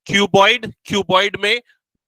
Cuboid, cuboid में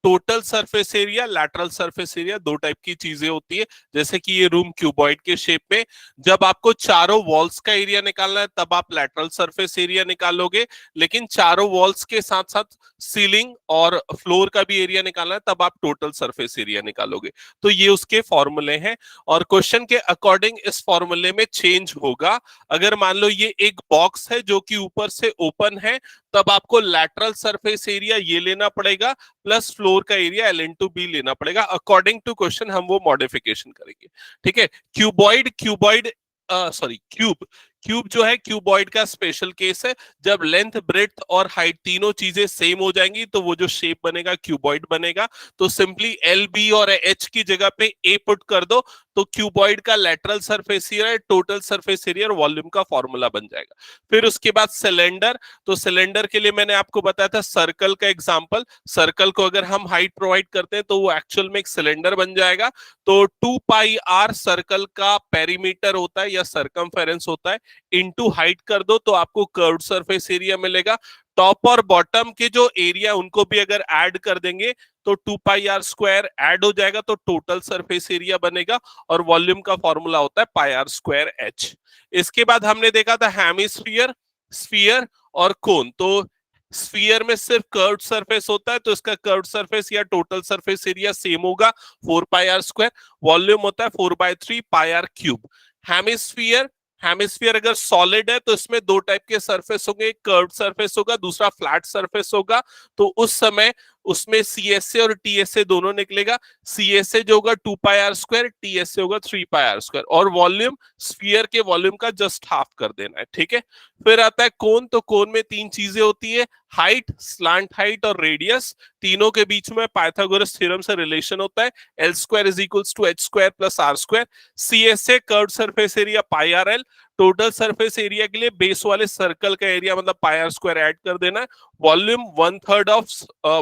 total surface area, lateral surface area, दो type की चीजें होती है। जैसे कि ये रूम क्यूबॉइड के शेप में, जब आपको चारों वॉल्स का एरिया निकालना है तब आप लैटरल सरफेस एरिया निकालोगे, लेकिन चारों वॉल्स के साथ साथ सीलिंग और फ्लोर का भी एरिया निकालना है तब आप टोटल सरफेस एरिया निकालोगे। तो ये उसके फॉर्मूले हैं और क्वेश्चन के अकॉर्डिंग इस फॉर्मूले में चेंज होगा। अगर मान लो ये एक बॉक्स है जो कि ऊपर से ओपन है, तब आपको लैटरल सरफेस एरिया ये लेना पड़ेगा प्लस फ्लोर का एरिया L/B लेना पड़ेगा। अकॉर्डिंग टू क्वेश्चन हम वो मॉडिफिकेशन करेंगे। ठीक है। Cuboid, cuboid sorry cube, cube जो है क्यूबॉइड का स्पेशल केस है। जब लेंथ, ब्रेड्थ और हाइट तीनों चीजें सेम हो जाएंगी तो वो जो शेप बनेगा क्यूबॉइड बनेगा। तो सिंपली LB और H की जगह पे A पुट कर दो तो क्यूबॉइड का lateral surface area, total surface area और वॉल्यूम का फॉर्मूला बन जाएगा। फिर उसके बाद सिलेंडर, तो सिलेंडर के लिए मैंने आपको बताया था सर्कल का एग्जांपल। सर्कल को अगर हम हाइट प्रोवाइड करते हैं तो वो एक्चुअल में एक सिलेंडर बन जाएगा। तो 2πr सर्कल का पेरीमीटर होता है या सर्कमफेरेंस होता है, इनटू हाइट कर दो तो आपको कर्व्ड सरफेस एरिया मिलेगा। टॉप और बॉटम के जो एरिया उनको भी अगर ऐड कर देंगे तो 2πr² ऐड हो जाएगा तो टोटल सरफेस एरिया बनेगा और वॉल्यूम का फॉर्मूला होता है πr²h। इसके बाद हमने देखा था हेमिस्फीयर, स्फीयर और कोन। तो स्फीयर में सिर्फ कर्व्ड सरफेस होता है तो इसका कर्व्ड सरफेस या टोटल सरफेस एरिया सेम होगा 4πr²। वॉल्यूम होता है 4/3πr³। हेमिस्फीयर, हेमिस्फीयर अगर सॉलिड है तो इसमें दो टाइप के सरफेस होंगे, एक कर्व्ड सरफेस होगा, दूसरा फ्लैट सरफेस होगा। तो उस समय उसमें CSA और TSA दोनों निकलेगा। CSA जो होगा 2πr², TSA होगा 3πr²। और वॉल्यूम स्फीयर के वॉल्यूम का जस्ट हाफ कर देना है। ठीक है। फिर आता है कोन, तो कोन में तीन चीजें होती है, हाइट, स्लांट हाइट और रेडियस। तीनों के बीच में पाइथागोरस थ्योरम से रिलेशन होता है, L² = H² + R²। CSA curved surface area πRL, total surface area के लिए बेस वाले सर्कल का एरिया मतलब πr² ऐड कर देना है। Volume 1/3 of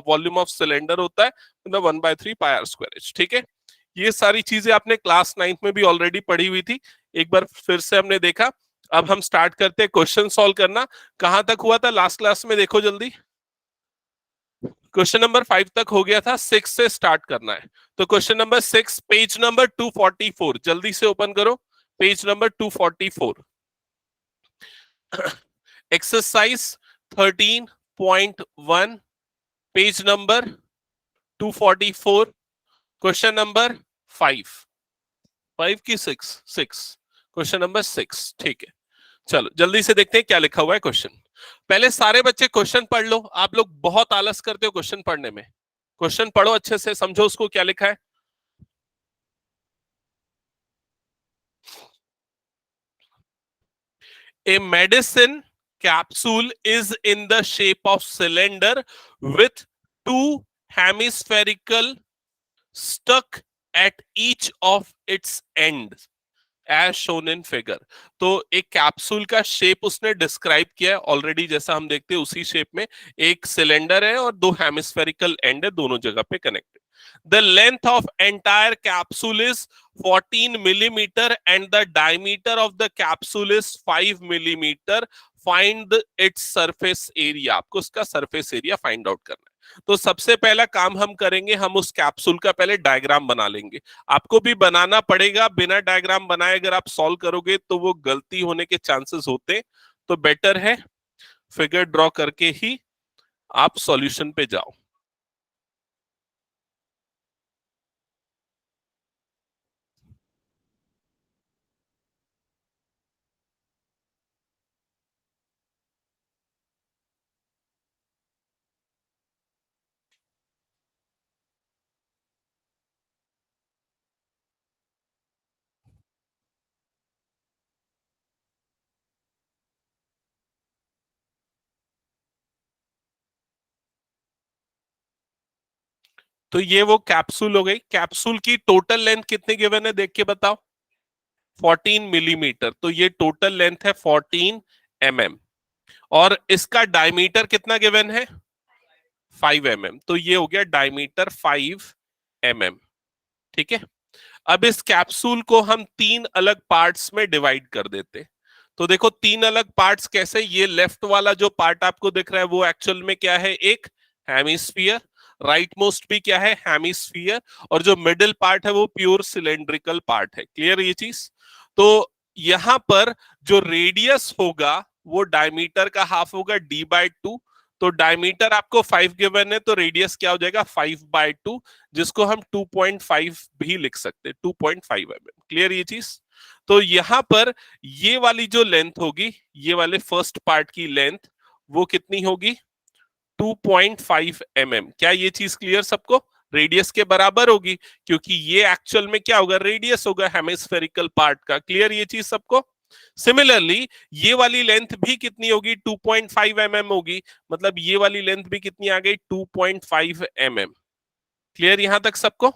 volume of cylinder होता है मतलब 1/3πr²h। ठीक है। ये सारी चीजें आपने क्लास 9th में भी ऑलरेडी पढ़ी हुई थी, एक बार फिर से हमने देखा। अब हम स्टार्ट करते हैं क्वेश्चन सॉल्व करना। कहां तक हुआ था लास्ट क्लास में, देखो जल्दी। क्वेश्चन नंबर 5 तक हो गया था, 6 से स्टार्ट करना है। तो क्वेश्चन नंबर 6, पेज नंबर 244, जल्दी से ओपन करो page number 244। Exercise 13.1, page number 244, question number 5। 5 की 6? 6, क्वेश्चन नंबर 6। ठीक है, चलो जल्दी से देखते हैं क्या लिखा हुआ है क्वेश्चन। पहले सारे बच्चे क्वेश्चन पढ़ लो, आप लोग बहुत आलस करते हो क्वेश्चन पढ़ने में। क्वेश्चन पढ़ो अच्छे से, समझो उसको क्या लिखा है। A medicine capsule is in the shape of cylinder with two hemispherical stuck at each of its ends as shown in figure. तो एक कैप्सूल का शेप उसने डिस्क्राइब किया है ऑलरेडी, जैसा हम देखते हैं उसी शेप में। एक सिलेंडर है और दो हेमिस्फेरिकल एंड है, दोनों जगह पे connected. The length of entire capsule is 14 millimeter and the diameter of the capsule is 5 millimeter. Find its surface area, आपको उसका सरफेस एरिया फाइंड आउट करना है। तो सबसे पहला काम हम करेंगे, हम उस कैप्सूल का पहले डायग्राम बना लेंगे। आपको भी बनाना पड़ेगा, बिना डायग्राम बनाए अगर आप सॉल्व करोगे तो वो गलती होने के चांसेस होते, तो बेटर है फिगर ड्रॉ करके ही आप सॉल्यूशन पे जाओ। तो ये वो कैप्सूल हो गई। कैप्सूल की टोटल लेंथ कितनी गिवन है देख के बताओ। 14 मिलीमीटर, तो ये टोटल लेंथ है 14 mm। और इसका डायमीटर कितना गिवन है 5 mm, तो ये हो गया डायमीटर 5 mm। ठीक है। अब इस कैप्सूल को हम तीन अलग पार्ट्स में डिवाइड कर देते। तो देखो तीन अलग पार्ट्स कैसे, ये लेफ्ट वाला जो पार्ट आपको दिख रहा है वो एक्चुअल में क्या है, एक हेमिस्फीयर, राइट मोस्ट भी क्या है, हेमिस्फीयर, और जो मिडिल पार्ट है वो प्योर सिलेंड्रिकल पार्ट है। क्लियर ये चीज? तो यहां पर जो रेडियस होगा वो डायमीटर का हाफ होगा, d/2। तो डायमीटर आपको 5 गिवन है, तो रेडियस क्या हो जाएगा, 5/2, जिसको हम 2.5 भी लिख सकते हैं, 2.5 mm। क्लियर ये चीज? तो यहां पर ये वाली जो लेंथ होगी, ये वाले फर्स्ट पार्ट की लेंथ, वो कितनी होगी, 2.5 mm। क्या ये चीज क्लियर सबको? रेडियस के बराबर होगी, क्योंकि ये एक्चुअल में क्या होगा, रेडियस होगा हेमिस्फेरिकल पार्ट का। क्लियर ये चीज सबको? सिमिलरली ये वाली लेंथ भी कितनी होगी, 2.5 mm होगी, मतलब ये वाली लेंथ भी कितनी आ गई, 2.5 mm। क्लियर यहां तक सबको?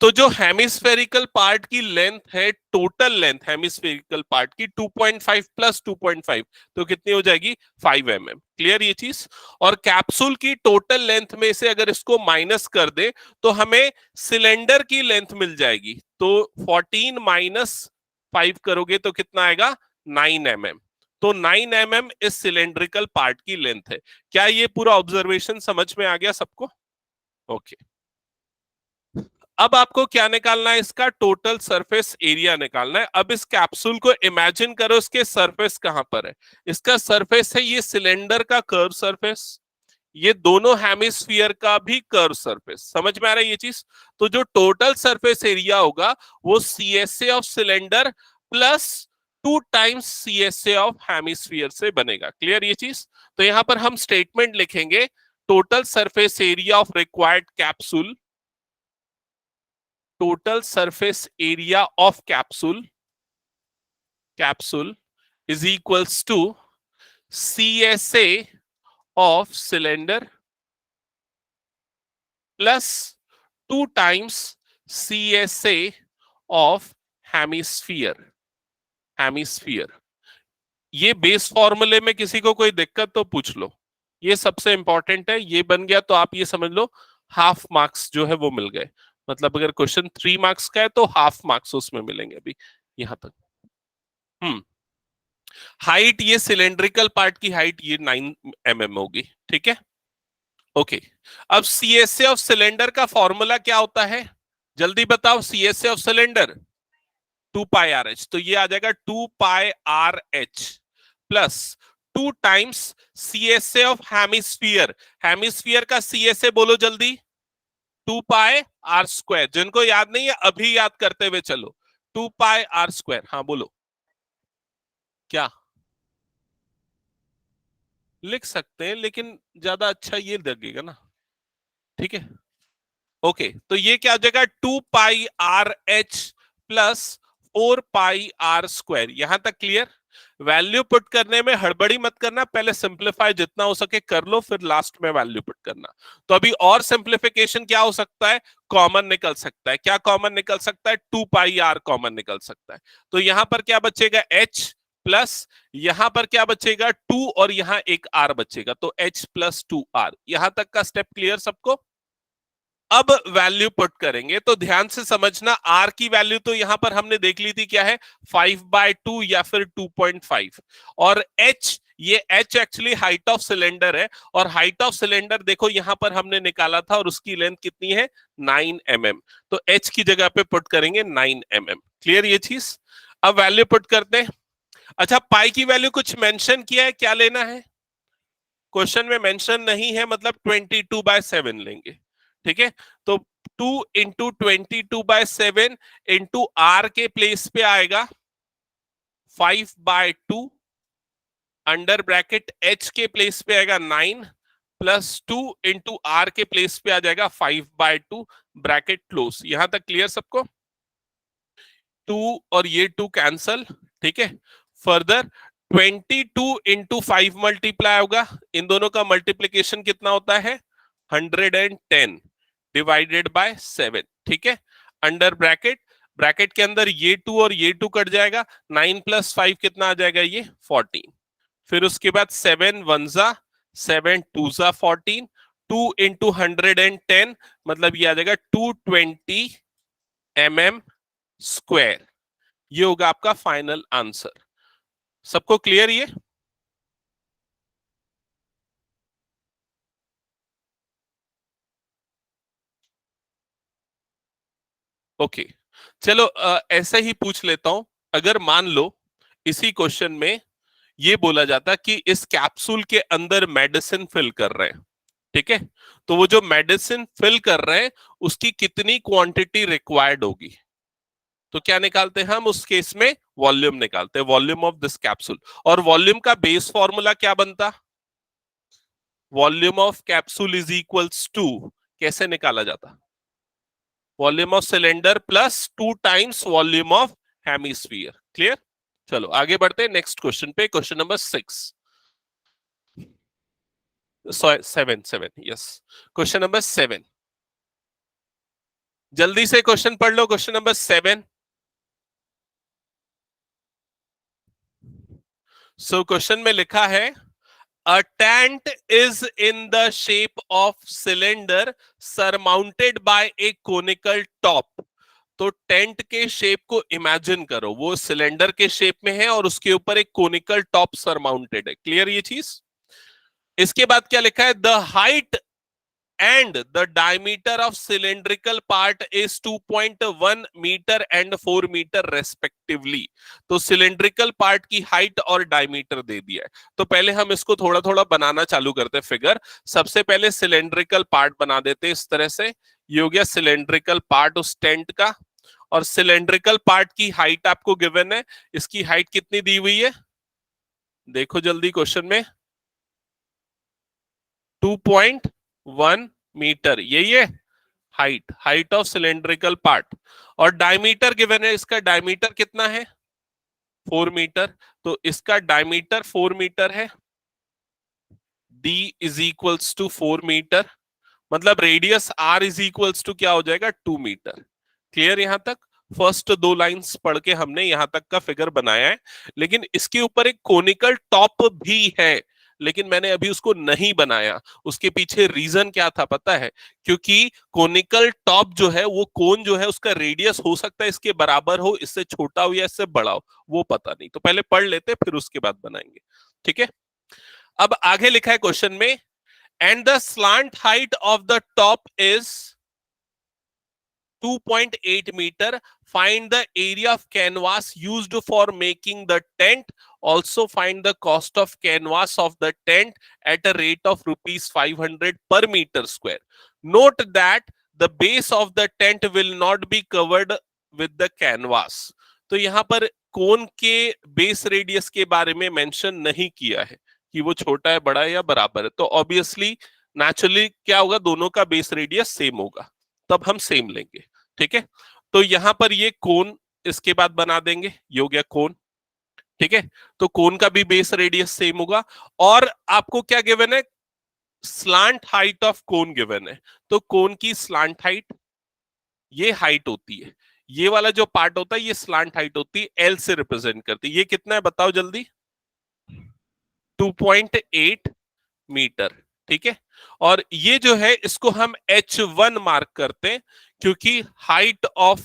तो जो हेमिस्फेरिकल पार्ट की लेंथ है, टोटल लेंथ हेमिस्फेरिकल पार्ट की 2.5 प्लस 2.5, तो कितनी हो जाएगी, 5 mm। क्लियर ये चीज? और कैप्सूल की टोटल लेंथ में से अगर इसको माइनस कर दे तो हमें सिलेंडर की लेंथ मिल जाएगी। तो 14 माइनस 5 करोगे तो कितना आएगा, 9 mm। तो 9 mm इस सिलेंड्रिकल पार्ट की लेंथ है। क्या ये पूरा ऑब्जर्वेशन समझ में आ गया सबको? ओके। अब आपको क्या निकालना है, इसका टोटल सरफेस एरिया निकालना है। अब इस कैप्सूल को इमेजिन करो, इसके सरफेस कहां पर है। इसका सरफेस है ये सिलेंडर का कर्व सरफेस, ये दोनों हेमिस्फीयर का भी कर्व सरफेस। समझ में आ रहा है ये चीज? तो जो टोटल सरफेस एरिया होगा वो CSA of cylinder plus 2 times CSA of hemisphere से बनेगा। क्लियर ये चीज? तो यहां पर हम स्टेटमेंट लिखेंगे, total surface area of required capsule, total surface area of capsule is equals to CSA of cylinder plus 2 times CSA of hemisphere। ये बेस फॉर्मूले में किसी को कोई दिक्कत तो पूछ लो, ये सबसे इंपॉर्टेंट है। ये बन गया तो आप ये समझ लो हाफ मार्क्स जो है वो मिल गए। मतलब अगर क्वेश्चन 3 मार्क्स का है तो हाफ मार्क्स उसमें मिलेंगे अभी यहां तक। हम्म। हाइट, ये सिलेंड्रिकल पार्ट की हाइट ये 9 mm होगी। ठीक है, ओके। अब CSA ऑफ सिलेंडर का फॉर्मूला क्या होता है, जल्दी बताओ। CSA ऑफ सिलेंडर 2πRh, तो ये आ जाएगा 2πRh plus 2 times CSA of hemisphere. Hemisphere का CSA बोलो जल्दी, 2πr²। जिनको याद नहीं है अभी याद करते हुए चलो, 2πr²। हाँ बोलो क्या, लिख सकते हैं लेकिन ज्यादा अच्छा ये लगेगा ना। ठीक है, ओके। तो ये क्या हो जाएगा, 2πRh प्लस 4πr²। यहां तक क्लियर? वैल्यू पुट करने में हड़बड़ी मत करना, पहले सिंप्लीफाई जितना हो सके कर लो, फिर लास्ट में वैल्यू पुट करना। तो अभी और सिंप्लीफिकेशन क्या हो सकता है, कॉमन निकल सकता है। क्या कॉमन निकल सकता है, 2πr कॉमन निकल सकता है। तो यहां पर क्या बचेगा, h प्लस यहां पर क्या बचेगा 2, और यहां एक r बचेगा, तो h प्लस 2r। यहां तक का स्टेप क्लियर सबको? अब वैल्यू पुट करेंगे तो ध्यान से समझना, आर की वैल्यू तो यहां पर हमने देख ली थी क्या है, 5/2 या फिर 2.5। और एच, ये H actually height of cylinder है, और हाइट ऑफ सिलेंडर देखो यहां पर हमने निकाला था, और उसकी लेंथ कितनी है, 9 mm। तो एच की जगह पे पुट करेंगे 9 mm। क्लियर ये चीज? अब वैल्यू पुट करते हैं। अच्छा, पाई की वैल्यू कुछ मेंशन किया है, क्या लेना है, क्वेश्चन में मेंशन नहीं है, मतलब 22/7 लेंगे। ठीक है, तो 2 × 22/7 इंटू आर के प्लेस पे आएगा 5/2, अंडर ब्रैकेट एच के प्लेस पे आएगा 9 प्लस 2 इंटू आर के प्लेस पे आ जाएगा 5/2, ब्रैकेट क्लोज। यहां तक क्लियर सबको? 2 और ये 2 कैंसल। ठीक है, फर्दर 22 × 5 मल्टीप्लाई होगा, इन दोनों का मल्टीप्लीकेशन कितना होता है, 110 डिवाइडेड बाय 7। ठीक है, अंडर ब्रैकेट, ब्रैकेट के अंदर ये 2 और ये 2 कट जाएगा, 9 + 5 कितना आ जाएगा, ये 14। फिर उसके बाद 7 1 जा 7 2 जा 14, 2 × 110 मतलब ये आ जाएगा 220 mm²। ये होगा आपका फाइनल आंसर। सबको क्लियर ये? ओके, चलो ऐसा ही पूछ लेता हूं। अगर मान लो इसी क्वेश्चन में ये बोला जाता कि इस कैप्सूल के अंदर मेडिसिन फिल कर रहे हैं, ठीक है, तो वो जो मेडिसिन फिल कर रहे हैं उसकी कितनी क्वांटिटी रिक्वायर्ड होगी, तो क्या निकालते हैं हम उस केस में? वॉल्यूम निकालते हैं, वॉल्यूम ऑफ दिस कैप्सूल। और वॉल्यूम का बेस फॉर्मूला क्या बनता? Volume of capsule is equals to, कैसे निकाला जाता? Volume of cylinder plus 2 times volume of hemisphere. Clear? चलो आगे बढ़ते हैं नेक्स्ट क्वेश्चन पे, question number 6, 7 yes, question number 7। जल्दी से क्वेश्चन पढ़ लो, क्वेश्चन नंबर 7। सो क्वेश्चन में लिखा है a tent is in the shape of cylinder surmounted bye A conical top. तो टेंट के शेप को इमेजिन करो, वो सिलेंडर के शेप में है और उसके ऊपर एक कोनिकल टॉप सरमाउंटेड है। क्लियर ये चीज? इसके बाद क्या लिखा है? The height and the diameter of cylindrical part is 2.1 meter and 4 meter respectively। तो सिलेंड्रिकल पार्ट की हाइट और डायमीटर दे दिया है। तो पहले हम इसको थोड़ा थोड़ा बनाना चालू करते हैं फिगर। सबसे पहले सिलेंड्रिकल पार्ट बना देते हैं इस तरह से। ये हो गया सिलेंड्रिकल पार्ट उस टेंट का। और सिलेंड्रिकल पार्ट की हाइट आपको गिवन है, इसकी हाइट कितनी दी हुई है? देखो जल्दी क्वेश्चन में, 2.1 मीटर, यही है height, height of cylindrical part. और डायमीटर गिवन है, इसका डायमीटर कितना है? 4 मीटर। तो इसका डायमीटर 4 मीटर है, d is equals to 4 metre. मतलब radius r is equals to क्या हो जाएगा? 2 मीटर। क्लियर यहां तक? फर्स्ट 2 लाइंस पढ़ के हमने यहां तक का फिगर बनाया है। लेकिन इसके ऊपर एक कोनिकल टॉप भी है, लेकिन मैंने अभी उसको नहीं बनाया। उसके पीछे रीजन क्या था पता है? क्योंकि कोनिकल टॉप जो है, वो कोन जो है उसका रेडियस हो सकता है इसके बराबर हो, इससे छोटा हो या इससे बड़ा हो, वो पता नहीं। तो पहले पढ़ लेते फिर उसके बाद बनाएंगे, ठीक है? अब आगे लिखा है क्वेश्चन में, and the slant height of the top is 2.8 meter. Find the area of canvas used for making the tent. Also find the cost of canvas of the tent at a rate of rupees 500 per meter square. Note that the base of the tent will not be covered with the canvas. तो यहां पर कोन के base radius के बारे में mention नहीं किया है कि वो छोटा है, बड़ा है या बराबर है। तो ऑब्वियसली नेचुरली क्या होगा? दोनों का बेस रेडियस सेम होगा, तब हम सेम लेंगे, ठीक है? तो यहां पर ये कोन इसके बाद बना देंगे, ये हो गया कोन, ठीक है? तो कोन का भी बेस रेडियस सेम होगा। और आपको क्या गिवन है? Slant height of cone given है। तो कोन की स्लांट हाइट ये हाइट होती है, ये वाला जो पार्ट होता है ये स्लांट हाइट होती है, एल से रिप्रेजेंट करती है। ये कितना है बताओ जल्दी? 2.8 मीटर, ठीक है? और ये जो है इसको हम H1 मार्क करते हैं, क्योंकि height of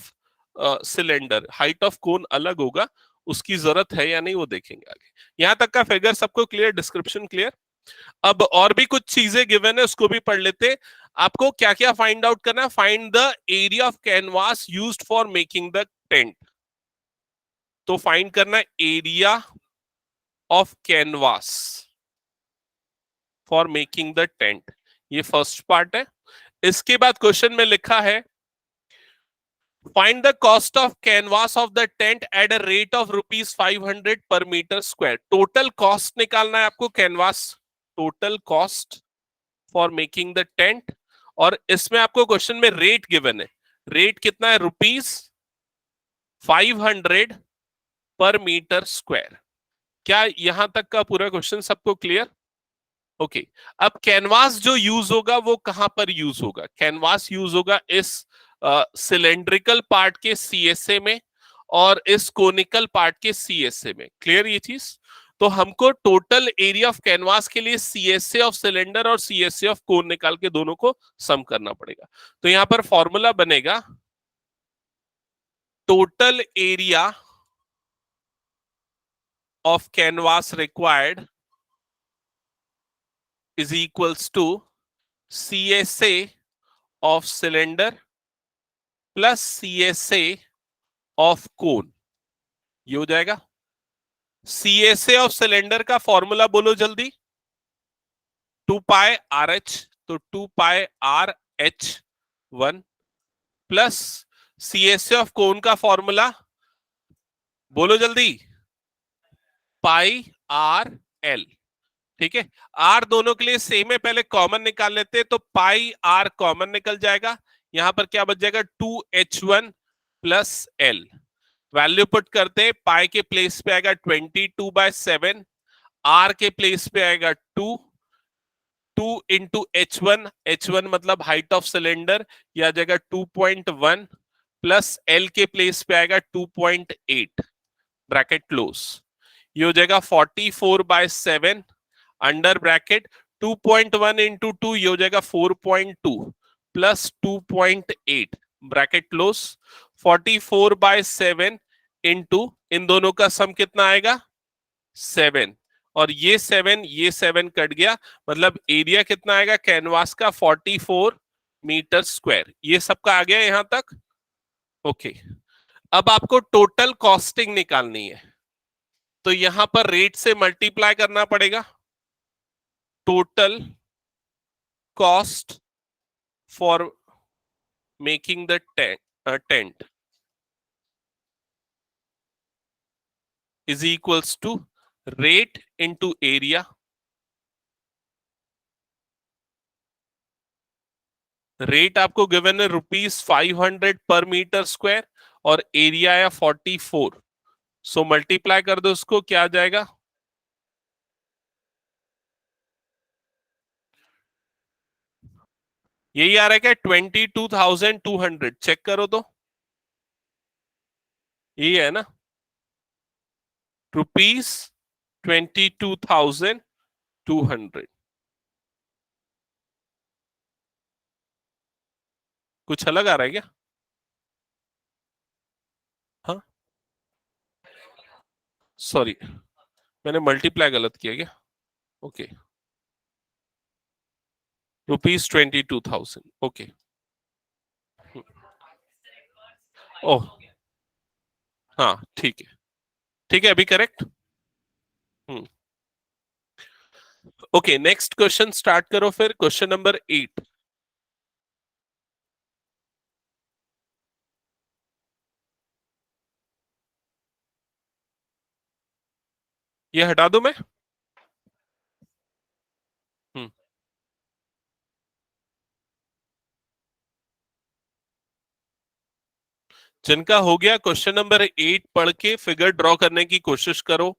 cylinder, height of cone अलग होगा, उसकी जरूरत है या नहीं वो देखेंगे आगे। यहां तक का फिगर सबको क्लियर? Description clear? अब और भी कुछ चीजें गिवन है, उसको भी पढ़ लेते हैं। आपको क्या क्या फाइंड आउट करना है? Find the area of canvas used for making the tent. तो फाइंड करना है area of canvas for making the tent, ये फर्स्ट पार्ट है। इसके बाद क्वेश्चन में लिखा है find the cost of canvas of the tent at a rate of rupees 500 पर मीटर स्क्वायर। टोटल कॉस्ट निकालना है आपको, canvas total cost for making the tent. और इसमें आपको क्वेश्चन में रेट गिवन है, रेट कितना है? रुपीज 500 पर मीटर स्क्वायर। क्या यहां तक का पूरा क्वेश्चन सबको क्लियर? ओके। अब कैनवास जो यूज होगा वो कहां पर यूज होगा? कैनवास यूज होगा इस सिलेंड्रिकल पार्ट के सीएसए में और इस कोनिकल पार्ट के सीएसए में। क्लियर ये चीज? तो हमको टोटल एरिया ऑफ कैनवास के लिए सीएसए ऑफ सिलेंडर और सीएसए ऑफ कोन निकाल के दोनों को सम करना पड़ेगा। तो यहां पर फॉर्मूला बनेगा total area of canvas required is equals to CSA of cylinder plus CSA of cone, ये हो जाएगा। CSA ऑफ सिलेंडर का फॉर्मूला बोलो जल्दी। 2πRH, तो 2πRH1 plus CSA of cone का फॉर्मूला बोलो जल्दी, πRL। ठीक है, आर दोनों के लिए सेम है, पहले कॉमन निकाल लेते हैं, तो पाई आर कॉमन निकल जाएगा। यहां पर क्या बच जाएगा, 2H1 plus L. Value put करते हैं, पाई के प्लेस पे आएगा 22/7, आर के प्लेस पे आएगा 2, 2 × H1 मतलब हाइट ऑफ सिलेंडर, यह आ जाएगा 2.1 प्लस एल के प्लेस पे आएगा 2.8, ब्रैकेट क्लोज। ये हो जाएगा 44/7 अंडर ब्रैकेट 2.1 × 2, ये हो जाएगा 4.2 प्लस 2.8 ब्रैकेट क्लोज। 44/7 इंटू इन दोनों का सम कितना आएगा, 7, और ये 7 कट गया, मतलब एरिया कितना आएगा कैनवास का, 44 मीटर स्क्वायर। ये सबका आ गया यहां तक। ओके, अब आपको टोटल कॉस्टिंग निकालनी है, तो यहां पर रेट से मल्टीप्लाई करना पड़ेगा। Total cost for making the tent is equals to rate into area. Rate आपको गिवन है ₹500 पर मीटर स्क्वायर और एरिया है 44, सो मल्टीप्लाई कर दो उसको, क्या आ जाएगा, यही आ रहा है क्या, 22,200। चेक करो तो, यही है ना, ₹22,200। कुछ अलग आ रहा है क्या? हाँ, सॉरी, मैंने मल्टीप्लाई गलत किया क्या? ओके, ₹22,200। ओके, ओह हाँ, ठीक है, ठीक है, अभी करेक्ट। हम्म, ओके, नेक्स्ट क्वेश्चन स्टार्ट करो फिर, क्वेश्चन नंबर 8। ये हटा दो मैं। हम्म, जिनका हो गया क्वेश्चन नंबर 8 पढ़ के फिगर ड्रॉ करने की कोशिश करो।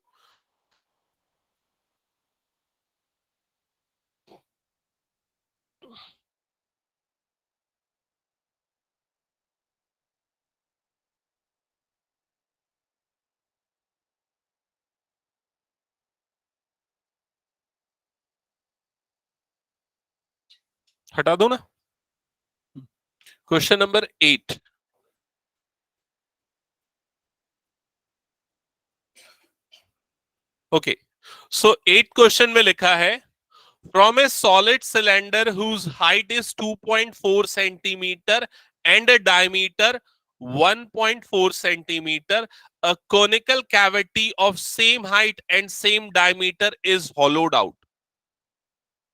हटा दो ना। Question number 8। Okay, so 8 question में लिखा है, from a solid cylinder whose height is 2.4 centimeter and a diameter 1.4 centimeter, a conical cavity of same height and same diameter is hollowed out।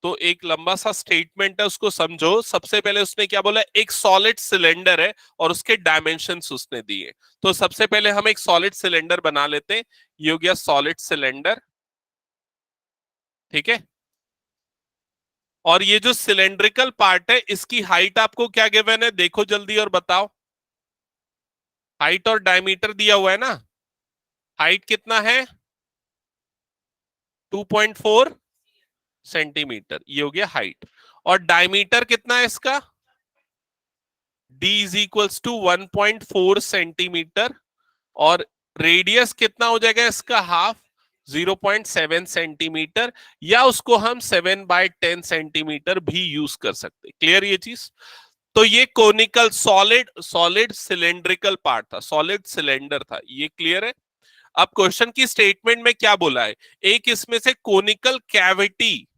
तो एक लंबा सा स्टेटमेंट है, उसको समझो। सबसे पहले उसने क्या बोला, एक सॉलिड सिलेंडर है और उसके डायमेंशंस उसने दिए। तो सबसे पहले हम एक सॉलिड सिलेंडर बना लेते हैं, ये हो गया सॉलिड सिलेंडर, ठीक है। और ये जो सिलेंड्रिकल पार्ट है, इसकी हाइट आपको क्या गिवन है, देखो जल्दी और बताओ। हाइट और डायमीटर दिया हुआ है ना, हाइट कितना है, 2.4 सेंटीमीटर, ये हो गया हाइट। और डायमीटर कितना है इसका, d is equals to 1.4 centimeter, और रेडियस कितना हो जाएगा इसका, हाफ, 0.7 सेंटीमीटर, या उसको हम 7/10 सेंटीमीटर भी यूज कर सकते। क्लियर ये चीज? तो ये conical solid solid cylindrical part था, सॉलिड सिलेंडर था, ये क्लियर है। अब क्वेश्चन की स्टेटमेंट में क्या बोला है, एक इसमें से कोनिकल कैविटी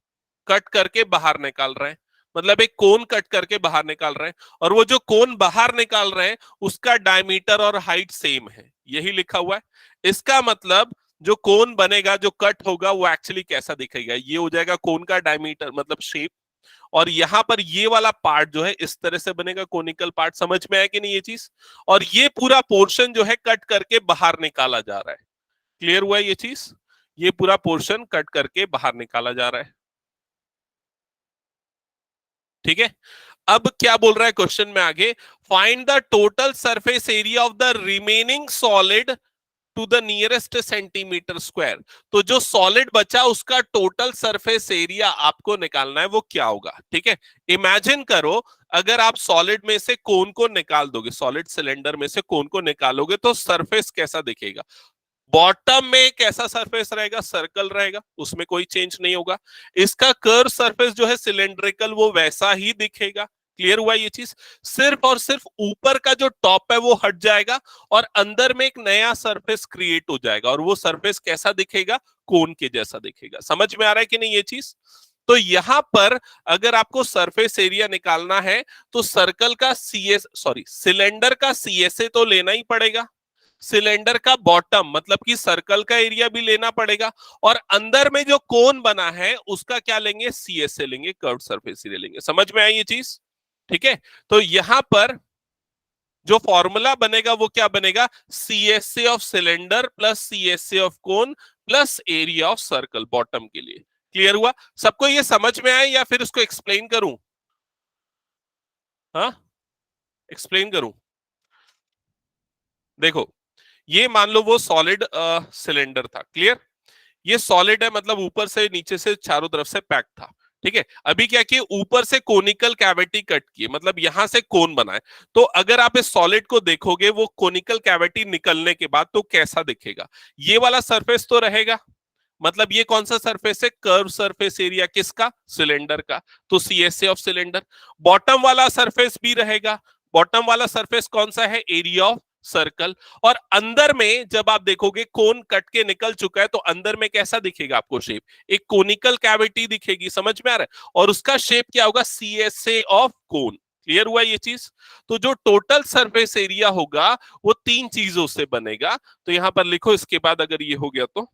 कट करके बाहर निकाल रहे हैं। मतलब एक कोन कट करके बाहर निकाल रहे हैं, और वो जो कोन बाहर निकाल रहे हैं उसका डायमीटर और हाइट सेम है, यही लिखा हुआ है। इसका मतलब जो कोन बनेगा, जो कट होगा, वो एक्चुअली कैसा दिखेगा, ये हो जाएगा कोन का डायमीटर मतलब शेप। और यहां पर ये वाला पार्ट जो है इस तरह से बनेगा, कोनिकल पार्ट। समझ में आया कि नहीं ये चीज? और ये पूरा पोर्शन जो है कट करके बाहर निकाला जा रहा है। क्लियर हुआ है ये चीज? ये पूरा पोर्शन कट करके बाहर निकाला जा रहा है। ठीक है। अब क्या बोल रहा है क्वेश्चन में आगे, find the total surface area of the remaining solid to the nearest centimeter square. तो जो सॉलिड बचा उसका टोटल सरफेस एरिया आपको निकालना है, वो क्या होगा? ठीक है। इमेजिन करो, अगर आप सॉलिड में से कोन को निकाल दोगे, सॉलिड सिलेंडर में से कोन को निकालोगे तो सरफेस कैसा दिखेगा? बॉटम में कैसा सरफेस रहेगा? सर्कल रहेगा, उसमें कोई चेंज नहीं होगा। इसका कर्व सरफेस जो है सिलेंड्रिकल, वो वैसा ही दिखेगा। क्लियर हुआ ये चीज? सिर्फ और सिर्फ ऊपर का जो टॉप है वो हट जाएगा और अंदर में एक नया सरफेस क्रिएट हो जाएगा, और वो सरफेस कैसा दिखेगा? कोन के जैसा दिखेगा। समझ में आ रहा है कि नहीं ये चीज? तो यहां पर अगर आपको सरफेस एरिया निकालना है तो सर्कल का सिलेंडर का सीएसए तो लेना ही पड़ेगा, सिलेंडर का बॉटम मतलब कि सर्कल का एरिया भी लेना पड़ेगा, और अंदर में जो कोन बना है उसका क्या लेंगे? सीएसए लेंगे, कर्व सरफेस एरिया लेंगे। समझ में आई ये चीज? ठीक है। तो यहां पर जो फॉर्मूला बनेगा वो क्या बनेगा? CSA of cylinder plus CSA of cone plus area of circle bottom के लिए। क्लियर हुआ? सबको ये समझ में आए या फिर उसको एक्सप्लेन करूं? हाँ, एक्सप्लेन करूं? देखो, ये मान लो वो सॉलिड सिलेंडर था। क्लियर? ये सॉलिड है, मतलब ऊपर से नीचे से चारों तरफ से पैक था। ठीक है। अभी क्या किए, ऊपर से कोनिकल कैविटी कट किए, मतलब यहां से कोन बनाए। तो अगर आप इस सॉलिड को देखोगे वो कोनिकल कैविटी निकलने के बाद तो कैसा दिखेगा? ये वाला सरफेस तो रहेगा, मतलब ये कौन सा सरफेस है? कर्व सरफेस एरिया किसका? सिलेंडर का। तो सीएसए ऑफ सिलेंडर। बॉटम वाला सरफेस भी रहेगा, बॉटम वाला सरफेस कौन सा है? Area of circle. और अंदर में जब आप देखोगे कोन कट के निकल चुका है तो अंदर में कैसा दिखेगा आपको शेप? एक कोनिकल कैविटी दिखेगी। समझ में आ रहा है? और उसका शेप क्या होगा? CSA of cone. क्लियर हुआ ये चीज? तो जो टोटल सरफेस एरिया होगा वो तीन चीजों से बनेगा। तो यहां पर लिखो, इसके बाद अगर ये हो गया तो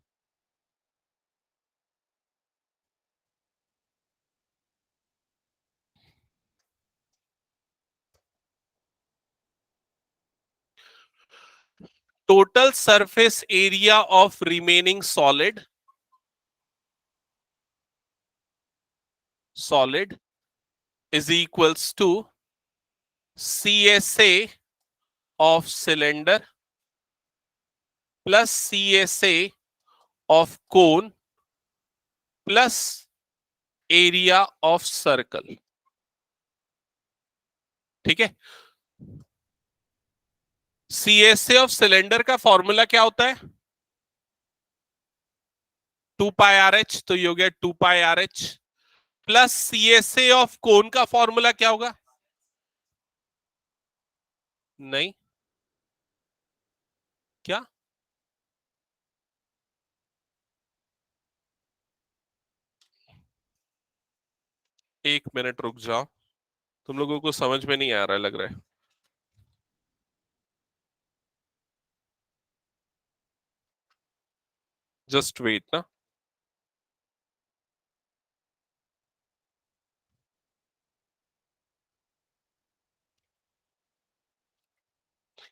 total surface area of remaining solid is equals to CSA of cylinder plus CSA of cone plus area of circle। ठीक है। CSA ऑफ सिलेंडर का फॉर्मूला क्या होता है? 2πRH। तो ये हो गया 2πRH plus CSA of cone का फॉर्मूला क्या होगा? नहीं, क्या? एक मिनट रुक जाओ, तुम लोगों को समझ में नहीं आ रहा है लग रहा है। जस्ट वेट ना।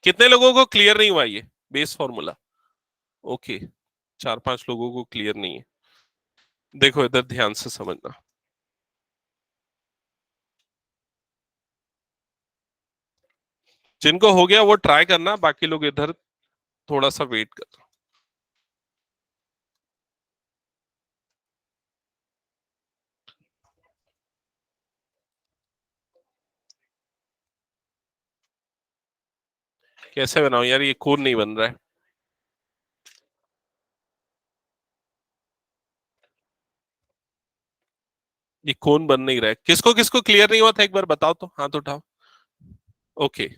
कितने लोगों को क्लियर नहीं हुआ ये बेस फॉर्मूला? ओके, चार पांच लोगों को क्लियर नहीं है। देखो इधर ध्यान से समझना, जिनको हो गया वो ट्राई करना, बाकी लोग इधर थोड़ा सा वेट कर। कैसे बनाओ यार, ये कोन नहीं बन रहा है। ये कोन बन नहीं रहा है। किसको किसको क्लियर नहीं हुआ था एक बार बताओ तो, हाथ उठाओ। ओके,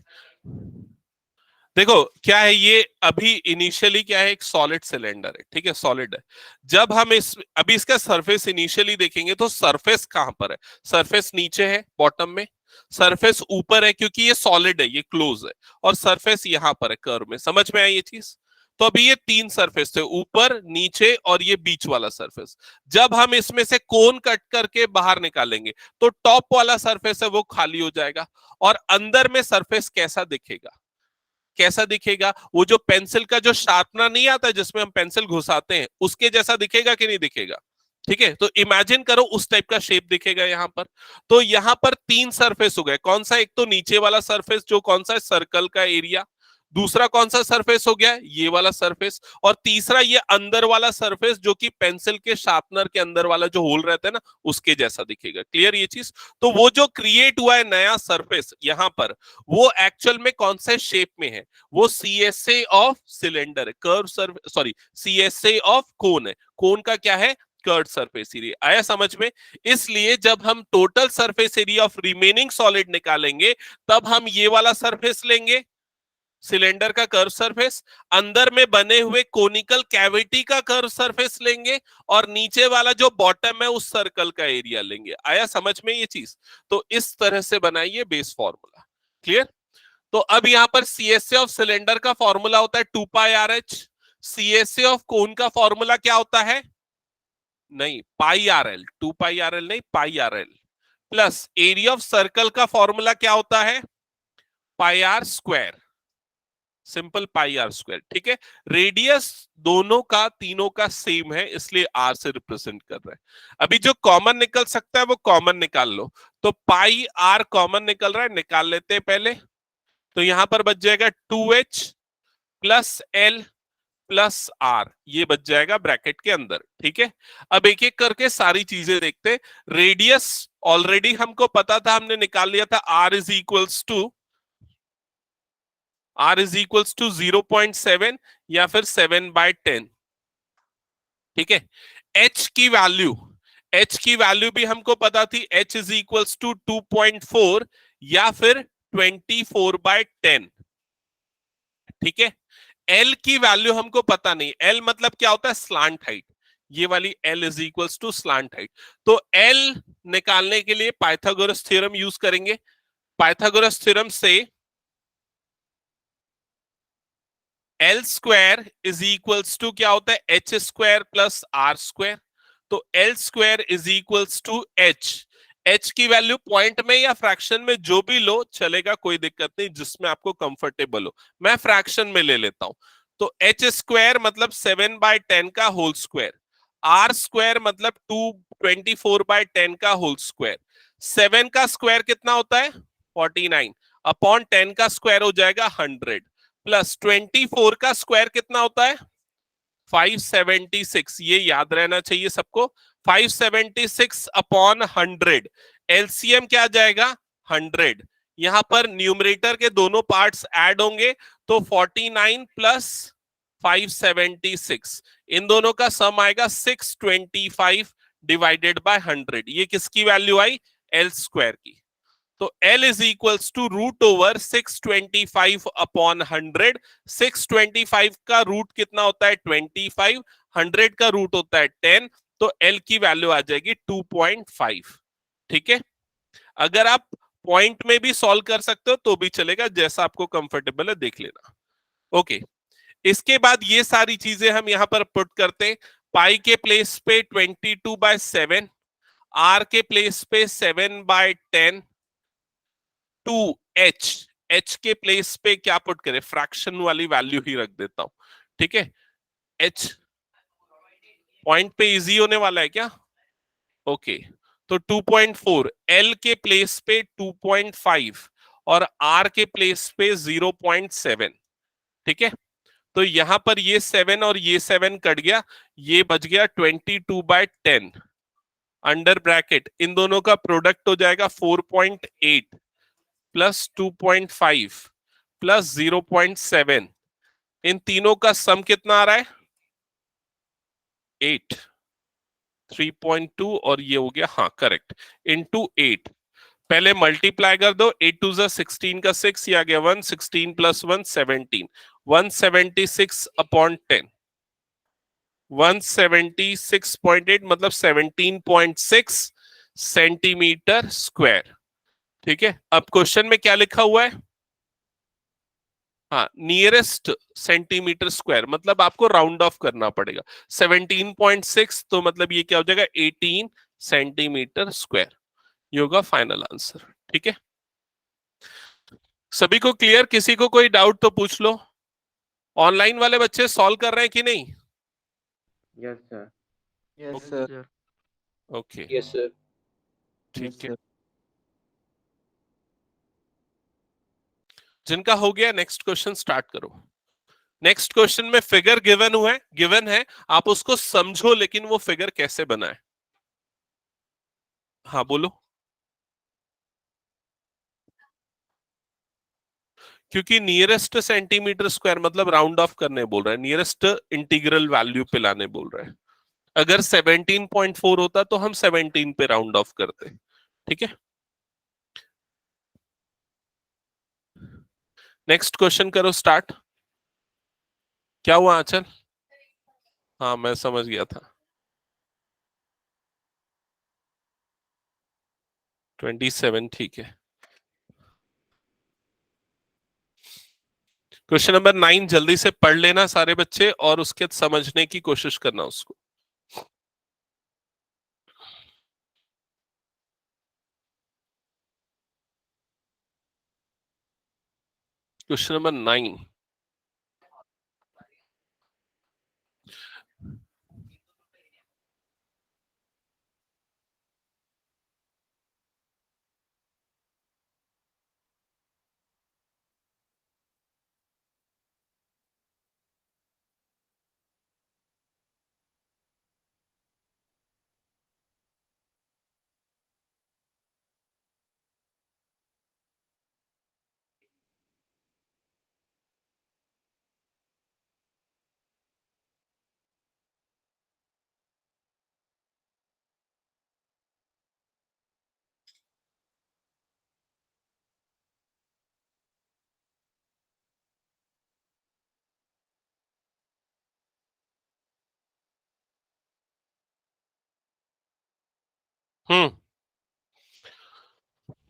देखो क्या है ये, अभी इनिशियली क्या है, एक सॉलिड सिलेंडर है, ठीक है, सॉलिड है। जब हम इस अभी इसका सरफेस इनिशियली देखेंगे तो सरफेस कहां पर है? सरफेस नीचे है बॉटम में, सरफेस ऊपर है क्योंकि ये सॉलिड है, ये क्लोज है, और सरफेस यहां पर है कर्व में। समझ में आई ये चीज? तो अभी ये तीन सरफेस थे, ऊपर नीचे और ये बीच वाला सरफेस। जब हम इसमें से कोन कट करके बाहर निकालेंगे तो टॉप वाला सरफेस है वो खाली हो जाएगा, और अंदर में सरफेस कैसा दिखेगा? कैसा दिखेगा? वो जो पेंसिल का जो शार्पनर नहीं आता जिसमें हम पेंसिल घुसाते हैं, उसके जैसा दिखेगा कि नहीं दिखेगा? ठीक है, तो इमेजिन करो उस टाइप का शेप दिखेगा यहां पर। तो यहां पर तीन सरफेस हो गए। कौन सा? एक तो नीचे वाला सरफेस जो कौन सा है, सर्कल का एरिया। दूसरा कौन सा सरफेस हो गया? ये वाला सरफेस। और तीसरा ये अंदर वाला सरफेस जो कि पेंसिल के शार्पनर के अंदर वाला जो होल रहता है ना, उसके जैसा दिखेगा। क्लियर ये चीज? तो वो जो क्रिएट हुआ है नया सरफेस यहां पर, वो एक्चुअल में कौन से शेप में है? वो सीएसए ऑफ सिलेंडर है, curve surface, sorry, CSA of cone है। कोन का क्या है? Curve surface area. आया समझ में? इसलिए जब हम total surface area of remaining solid निकालेंगे, तब हम ये वाला सरफेस लेंगे, सिलेंडर का कर्व सरफेस, अंदर में बने हुए कोनिकल कैविटी का कर्व सरफेस लेंगे, और नीचे वाला जो बॉटम है उस सर्कल का एरिया लेंगे। आया समझ में ये चीज? तो इस तरह से बनाइए बेस फॉर्मूला। क्लियर? तो अब यहां पर सीएसए ऑफ सिलेंडर का फॉर्मूला होता है 2πRH। सीएसए ऑफ कोन का फॉर्मूला क्या होता है? नहीं, पाई आर एल, 2πRL नहीं, pi R L. Plus area of circle का फॉर्मूला क्या होता है? Pi R square, simple pi R square. ठीक है, रेडियस दोनों का, तीनों का सेम है, इसलिए आर से रिप्रेजेंट कर रहे हैं। अभी जो कॉमन निकल सकता है वो कॉमन निकाल लो। तो पाई आर कॉमन निकल रहा है, निकाल लेते हैं पहले। तो यहां पर बच जाएगा 2h plus L plus are, ये बच जाएगा ब्रैकेट के अंदर। ठीक है, अब एक एक करके सारी चीजें देखते। रेडियस ऑलरेडी हमको पता था, हमने निकाल लिया था, r इज इक्वल्स टू 0.7 या फिर 7/10। ठीक है, h की वैल्यू, h की वैल्यू भी हमको पता थी, h इज इक्वल्स टू 2.4 या फिर 24/10। ठीक है, L की वैल्यू हमको पता नहीं, L मतलब क्या होता है? Slant height. ये वाली L is equals to slant height. तो L निकालने के लिए पाइथागोरस थ्योरम यूज करेंगे। पाइथागोरस थ्योरम से L square is equals to क्या होता है? H square plus R square. तो L square is equals to H. H की वैल्यू पॉइंट में या फ्रैक्शन में जो भी लो चलेगा, कोई दिक्कत नहीं, जिसमें आपको कंफर्टेबल हो। मैं फ्रैक्शन में ले लेता हूं। तो एच स्क्वायर मतलब 7/10 का होल स्क्वायर, आर स्क्वायर मतलब 24/10 का होल स्क्वायर। 7 का स्क्वायर कितना होता है? 49 अपॉन 10 का स्क्वायर हो जाएगा 100, प्लस 24 का स्क्वायर कितना होता है? 576। ये याद रहना चाहिए सबको, 576 अपॉन 100। एलसीएम क्या आ जाएगा? 100। यहां पर न्यूमरेटर के दोनों पार्ट्स ऐड होंगे, तो 49 प्लस 576, इन दोनों का सम आएगा 625 डिवाइडेड बाय 100। ये किसकी वैल्यू आई? एल स्क्वायर की। तो L is equals to root over 625 upon 100। 625 का रूट कितना होता है? 25। 100 का रूट होता है 10। तो L की वैल्यू आ जाएगी 2.5। ठीक है, अगर आप पॉइंट में भी सॉल्व कर सकते हो तो भी चलेगा, जैसा आपको कंफर्टेबल है देख लेना। ओके, इसके बाद ये सारी चीजें हम यहां पर पुट करते हैं। पाई के प्लेस पे 22/7, आर के प्लेस पे 7/10, 2h, h के प्लेस पे क्या पुट करें? फ्रैक्शन वाली वैल्यू ही रख देता हूं। ठीक है, h पॉइंट पे इजी होने वाला है क्या? ओके, तो 2.4, l के प्लेस पे 2.5 और r के प्लेस पे 0.7। ठीक है, तो यहां पर ये 7 और ये 7 कट गया, ये बच गया 22/10। अंडर ब्रैकेट इन दोनों का प्रोडक्ट हो जाएगा 4.8 प्लस 2.5 प्लस 0.7। इन तीनों का सम कितना आ रहा है? 8, 3.2 और ये हो गया, हाँ करेक्ट, इंटू 8। पहले मल्टीप्लाई कर दो, 8 2 16 का 6, ये आ गया 1, 16 + 1 17, 176/10, 176.8 मतलब 17.6 सेंटीमीटर स्क्वायर। ठीक है, अब क्वेश्चन में क्या लिखा हुआ है? हाँ, नियरेस्ट सेंटीमीटर स्क्वायर, मतलब आपको राउंड ऑफ करना पड़ेगा। 17.6 तो मतलब ये क्या हो जाएगा? 18 सेंटीमीटर स्क्वायर। ये होगा फाइनल आंसर। ठीक है, सभी को क्लियर? किसी को कोई डाउट तो पूछ लो। ऑनलाइन वाले बच्चे सॉल्व कर रहे हैं कि नहीं? Yes sir. Yes sir. Okay, yes sir. ठीक है। जिनका हो गया नेक्स्ट क्वेश्चन स्टार्ट करो। नेक्स्ट क्वेश्चन में फिगर गिवन है, आप उसको समझो, लेकिन वो फिगर कैसे बना है। हाँ बोलो। क्योंकि नियरेस्ट सेंटीमीटर स्क्वायर मतलब राउंड ऑफ करने बोल रहा है, नियरेस्ट इंटीग्रल वैल्यू पे लाने बोल रहा है। अगर 17.4 होता तो हम 17 पे राउंड ऑफ करते। ठीक है, नेक्स्ट क्वेश्चन करो स्टार्ट। क्या हुआ आंचल? हाँ मैं समझ गया था। 27, ठीक है। क्वेश्चन नंबर 9 जल्दी से पढ़ लेना सारे बच्चे, और उसके समझने की कोशिश करना उसको। Question number 9।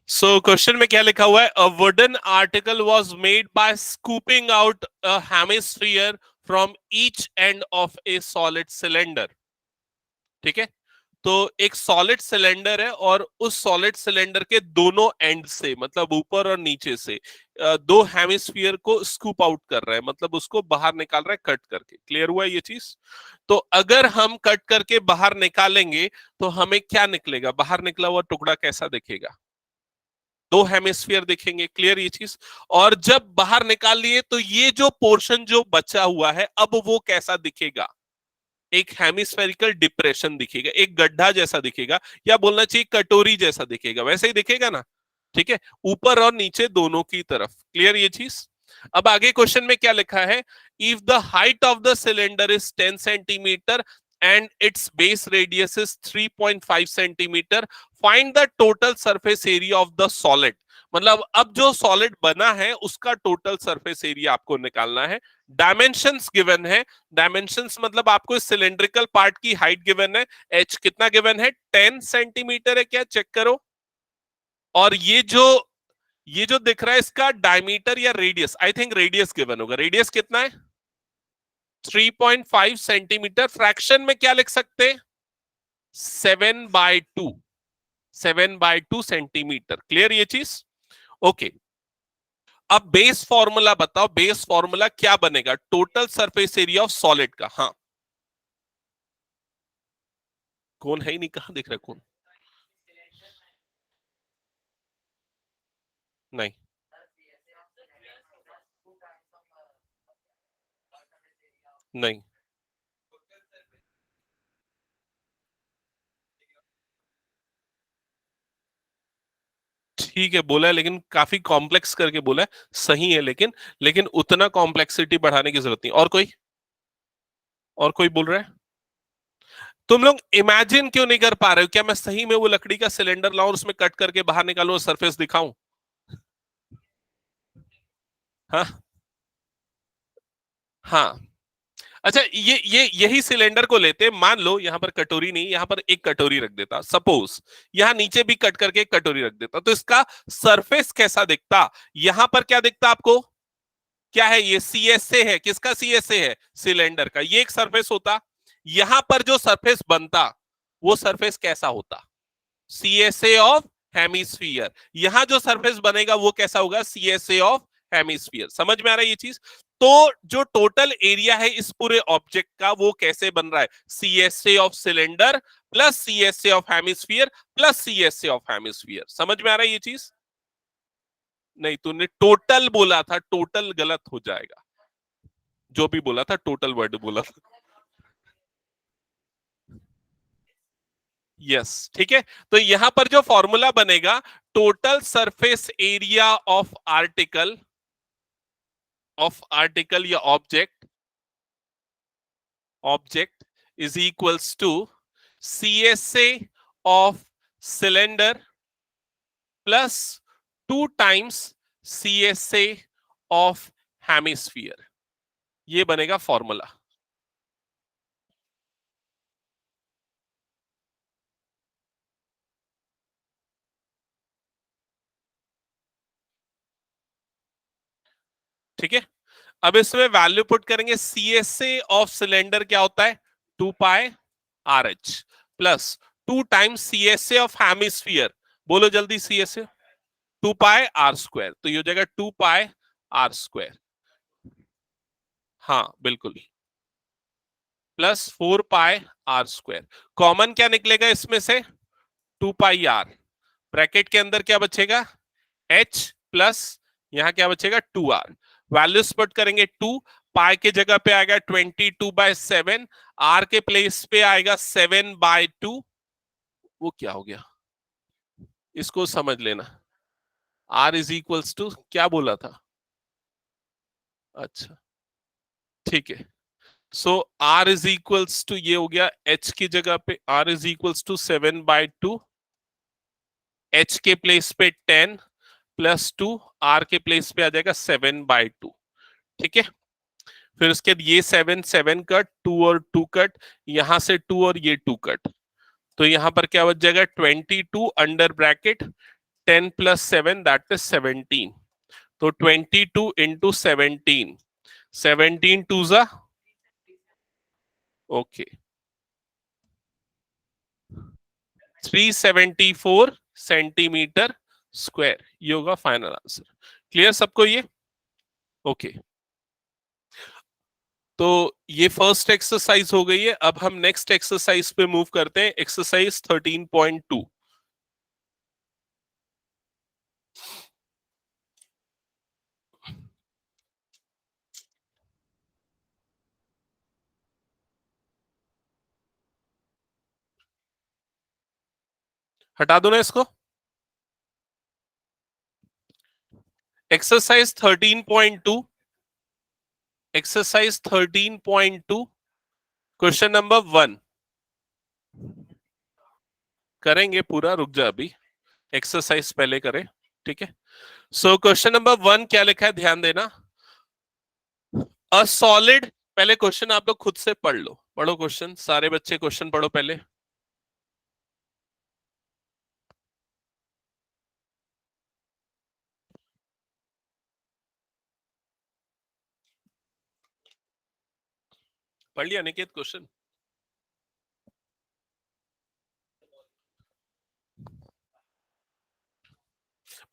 सो क्वेश्चन में क्या लिखा हुआ है? A wooden article was made by scooping out a hemisphere from each end of A solid cylinder. ठीक है, तो एक सॉलिड सिलेंडर है और उस सॉलिड सिलेंडर के दोनों एंड से, मतलब ऊपर और नीचे से, दो हेमिस्फीयर को स्कूप आउट कर रहा है, मतलब उसको बाहर निकाल रहा है कट करके। क्लियर हुआ ये चीज? तो अगर हम कट करके बाहर निकालेंगे तो हमें क्या निकलेगा? बाहर निकला हुआ टुकड़ा कैसा दिखेगा? दो हेमिस्फीयर दिखेंगे। क्लियर ये चीज? और जब बाहर निकाल लिए तो ये जो पोर्शन जो बचा हुआ है, अब वो कैसा दिखेगा? एक हेमिस्फेरिकल डिप्रेशन दिखेगा, एक गड्ढा जैसा दिखेगा, या बोलना चाहिए कटोरी जैसा दिखेगा। वैसे ही दिखेगा ना? ठीक है, ऊपर और नीचे दोनों की तरफ। क्लियर ये चीज? अब आगे क्वेश्चन में क्या लिखा है? If the height of the cylinder is 10 centimetre and it's base radius is 3.5 centimetre, find the total surface area of the solid. मतलब अब जो सॉलिड बना है उसका टोटल सरफेस एरिया आपको निकालना है। डायमेंशंस गिवन है। डायमेंशंस मतलब आपको इस सिलेंड्रिकल पार्ट की हाइट गिवन है, एच कितना गिवन है? 10 सेंटीमीटर है क्या? चेक करो। और ये जो दिख रहा है इसका डायमीटर या radius, I think radius given होगा। रेडियस कितना है? 3.5 सेंटीमीटर। फ्रैक्शन में क्या लिख सकते हैं? 7/2, 7/2 सेंटीमीटर। क्लियर ये चीज? ओके, अब बेस फॉर्मूला बताओ, बेस फॉर्मूला क्या बनेगा total surface area of solid का? हाँ, कौन है ही नहीं, कहां दिख रहा है कौन? नहीं, नहीं, ठीक है बोला है, लेकिन काफी कॉम्प्लेक्स करके बोला है। सही है, लेकिन उतना कॉम्प्लेक्सिटी बढ़ाने की जरूरत नहीं। और कोई बोल रहा है? तुम लोग इमेजिन क्यों नहीं कर पा रहे हो? क्या मैं सही में वो लकड़ी का सिलेंडर लाऊं और उसमें कट करके बाहर निकालूं और सरफेस दिखाऊं? हाँ हाँ। अच्छा, ये यही सिलेंडर को लेते, मान लो यहां पर कटोरी नहीं, यहां पर एक कटोरी रख देता, सपोज यहां नीचे भी कट करके एक कटोरी रख देता, तो इसका सरफेस कैसा दिखता? यहां पर क्या दिखता आपको? क्या है ये? सीएसए है। किसका सीएसए है? सिलेंडर का। ये एक सरफेस होता। यहां पर जो सरफेस बनता वो सरफेस कैसा होता? CSA of hemisphere. यहां जो सरफेस बनेगा वो कैसा होगा? CSA of hemisphere. समझ में आ रहा है ये चीज? तो जो टोटल एरिया है इस पूरे ऑब्जेक्ट का वो कैसे बन रहा है? CSA of cylinder plus CSA of hemisphere plus CSA of hemisphere. समझ में आ रहा है ये चीज? नहीं, तूने टोटल बोला था, टोटल गलत हो जाएगा। जो भी बोला था टोटल वर्ड बोला था। यस, ठीक है। तो यहां पर जो फॉर्मूला बनेगा, total surface area of article या object is equals to CSA of cylinder plus 2 times CSA of hemisphere. ये बनेगा फॉर्मूला। ठीक है। अब इसमें वैल्यू पुट करेंगे। सीएसए ऑफ सिलेंडर क्या होता है? 2 pi RH plus 2 times CSA of hemisphere. बोलो जल्दी, सीएसए 2 पाई R²। तो ये हो जाएगा 2 पाई R²। हाँ बिल्कुल, प्लस 4 पाई R²। कॉमन क्या निकलेगा इसमें से? 2 पाई R। ब्रैकेट के अंदर क्या बचेगा? H प्लस यहां क्या बचेगा? 2R। वैल्यूज पुट करेंगे। 2 पाई के जगह पे आएगा 22/7, R के प्लेस पे आएगा 7/2। वो क्या हो गया? इसको समझ लेना। R इज इक्वल्स टू क्या बोला था? अच्छा, ठीक है। So R is equals to ये हो गया, H की जगह पे R is equals to 7/2, H के प्लेस पे 10 प्लस 2, R के प्लेस पे आ जाएगा 7/2। ठीक है। फिर उसके बाद ये 7 7 कट, 2 और 2 कट, यहां से 2 और ये 2 कट, तो यहां पर क्या बच जाएगा? 22 under bracket 10 plus 7 that is 17। तो 22 इंटू 17, 17 टू जा ओके 374 सेंटीमीटर स्क्वायर। ये होगा फाइनल आंसर। क्लियर सबको ये? ओके। तो ये फर्स्ट एक्सरसाइज हो गई है। अब हम नेक्स्ट एक्सरसाइज पे मूव करते हैं। एक्सरसाइज 13.2। हटा दो ना इसको। एक्सरसाइज 13.2, एक्सरसाइज 13.2, क्वेश्चन नंबर 1 करेंगे पूरा। रुक जा, अभी एक्सरसाइज पहले करें। ठीक है। सो क्वेश्चन नंबर 1 क्या लिखा है, ध्यान देना। अ सॉलिड, पहले क्वेश्चन आप लोग खुद से पढ़ लो। पढ़ो क्वेश्चन, सारे बच्चे क्वेश्चन पढ़ो पहले। पढ़ लिया निकेत क्वेश्चन?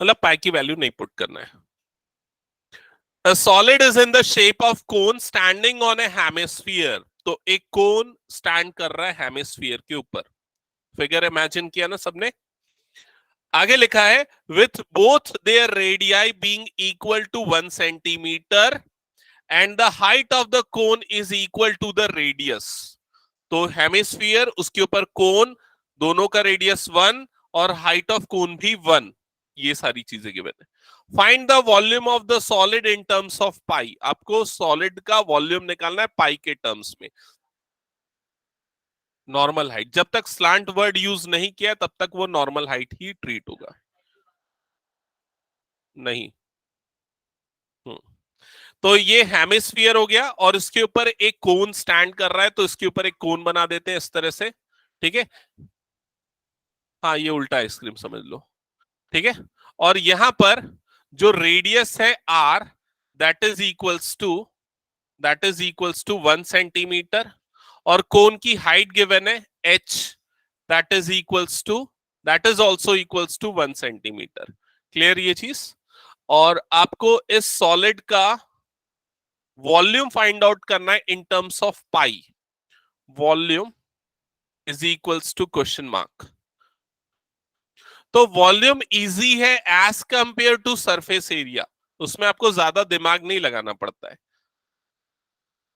मतलब पाई की वैल्यू नहीं पुट करना है। A solid is in the shape of cone standing on a hemisphere। तो एक कोन स्टैंड कर रहा है हेमिस्फीयर के ऊपर। फिगर इमेजिन किया ना सबने? आगे लिखा है with both their radii being equal to 1 centimeter and the height of the cone is equal to the radius. तो हेमिस्फीयर, उसके ऊपर कोन, दोनों का रेडियस 1 और हाइट ऑफ कोन भी 1। ये सारी चीजें गिवन है। Find the volume of the solid in terms of pi. आपको सॉलिड का वॉल्यूम निकालना है पाई के टर्म्स में। नॉर्मल हाइट, जब तक स्लांट वर्ड यूज नहीं किया तब तक वो नॉर्मल हाइट ही ट्रीट होगा। नहीं। हम्म। तो ये हेमिस्फीयर हो गया और इसके ऊपर एक कोन स्टैंड कर रहा है, तो इसके ऊपर एक कोन बना देते हैं इस तरह से। ठीक है। हाँ, ये उल्टा आइसक्रीम समझ लो। ठीक है। और यहां पर जो रेडियस है R, that is equals to that is equals to 1 centimetre, और कोन की हाइट गिवन है H, that is equals to that is also equals to 1 centimetre. Clear ये चीज? और आपको इस सॉलिड का वॉल्यूम फाइंड आउट करना है in terms of pi. Volume is equals to question mark. तो वॉल्यूम इजी है as compare to surface area, उसमें आपको ज्यादा दिमाग नहीं लगाना पड़ता है।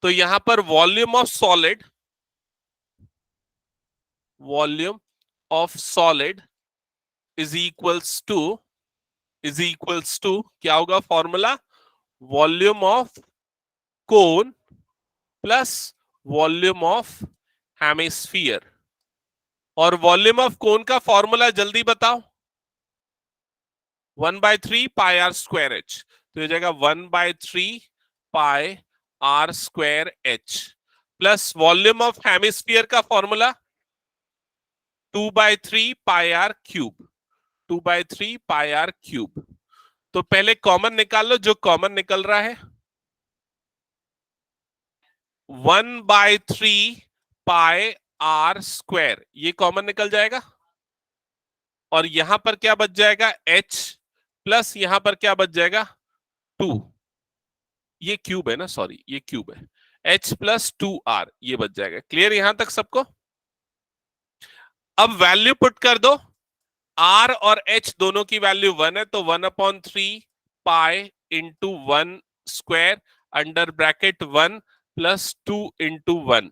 तो यहां पर volume of solid is equals to क्या होगा formula? Volume of cone plus volume of hemisphere. और वॉल्यूम ऑफ कोन का फॉर्मूला जल्दी बताओ। 1/3 पाई आर स्क्वायर एच, तो ये जाएगा 1/3 pi R square H, plus volume of hemisphere का formula 2/3 pi R cube, 2/3 pi R cube. तो पहले कॉमन निकाल लो, जो कॉमन निकल रहा है 1/3 पाई आर स्क्वायर, ये कॉमन निकल जाएगा। और यहां पर क्या बच जाएगा? h, प्लस यहां पर क्या बच जाएगा? 2, ये क्यूब है ना, सॉरी ये क्यूब है, h प्लस 2r, ये बच जाएगा। क्लियर यहां तक सबको? अब वैल्यू पुट कर दो, r और h दोनों की वैल्यू 1 है, तो 1/3 pi into 1 square under bracket 1 plus 2 into 1,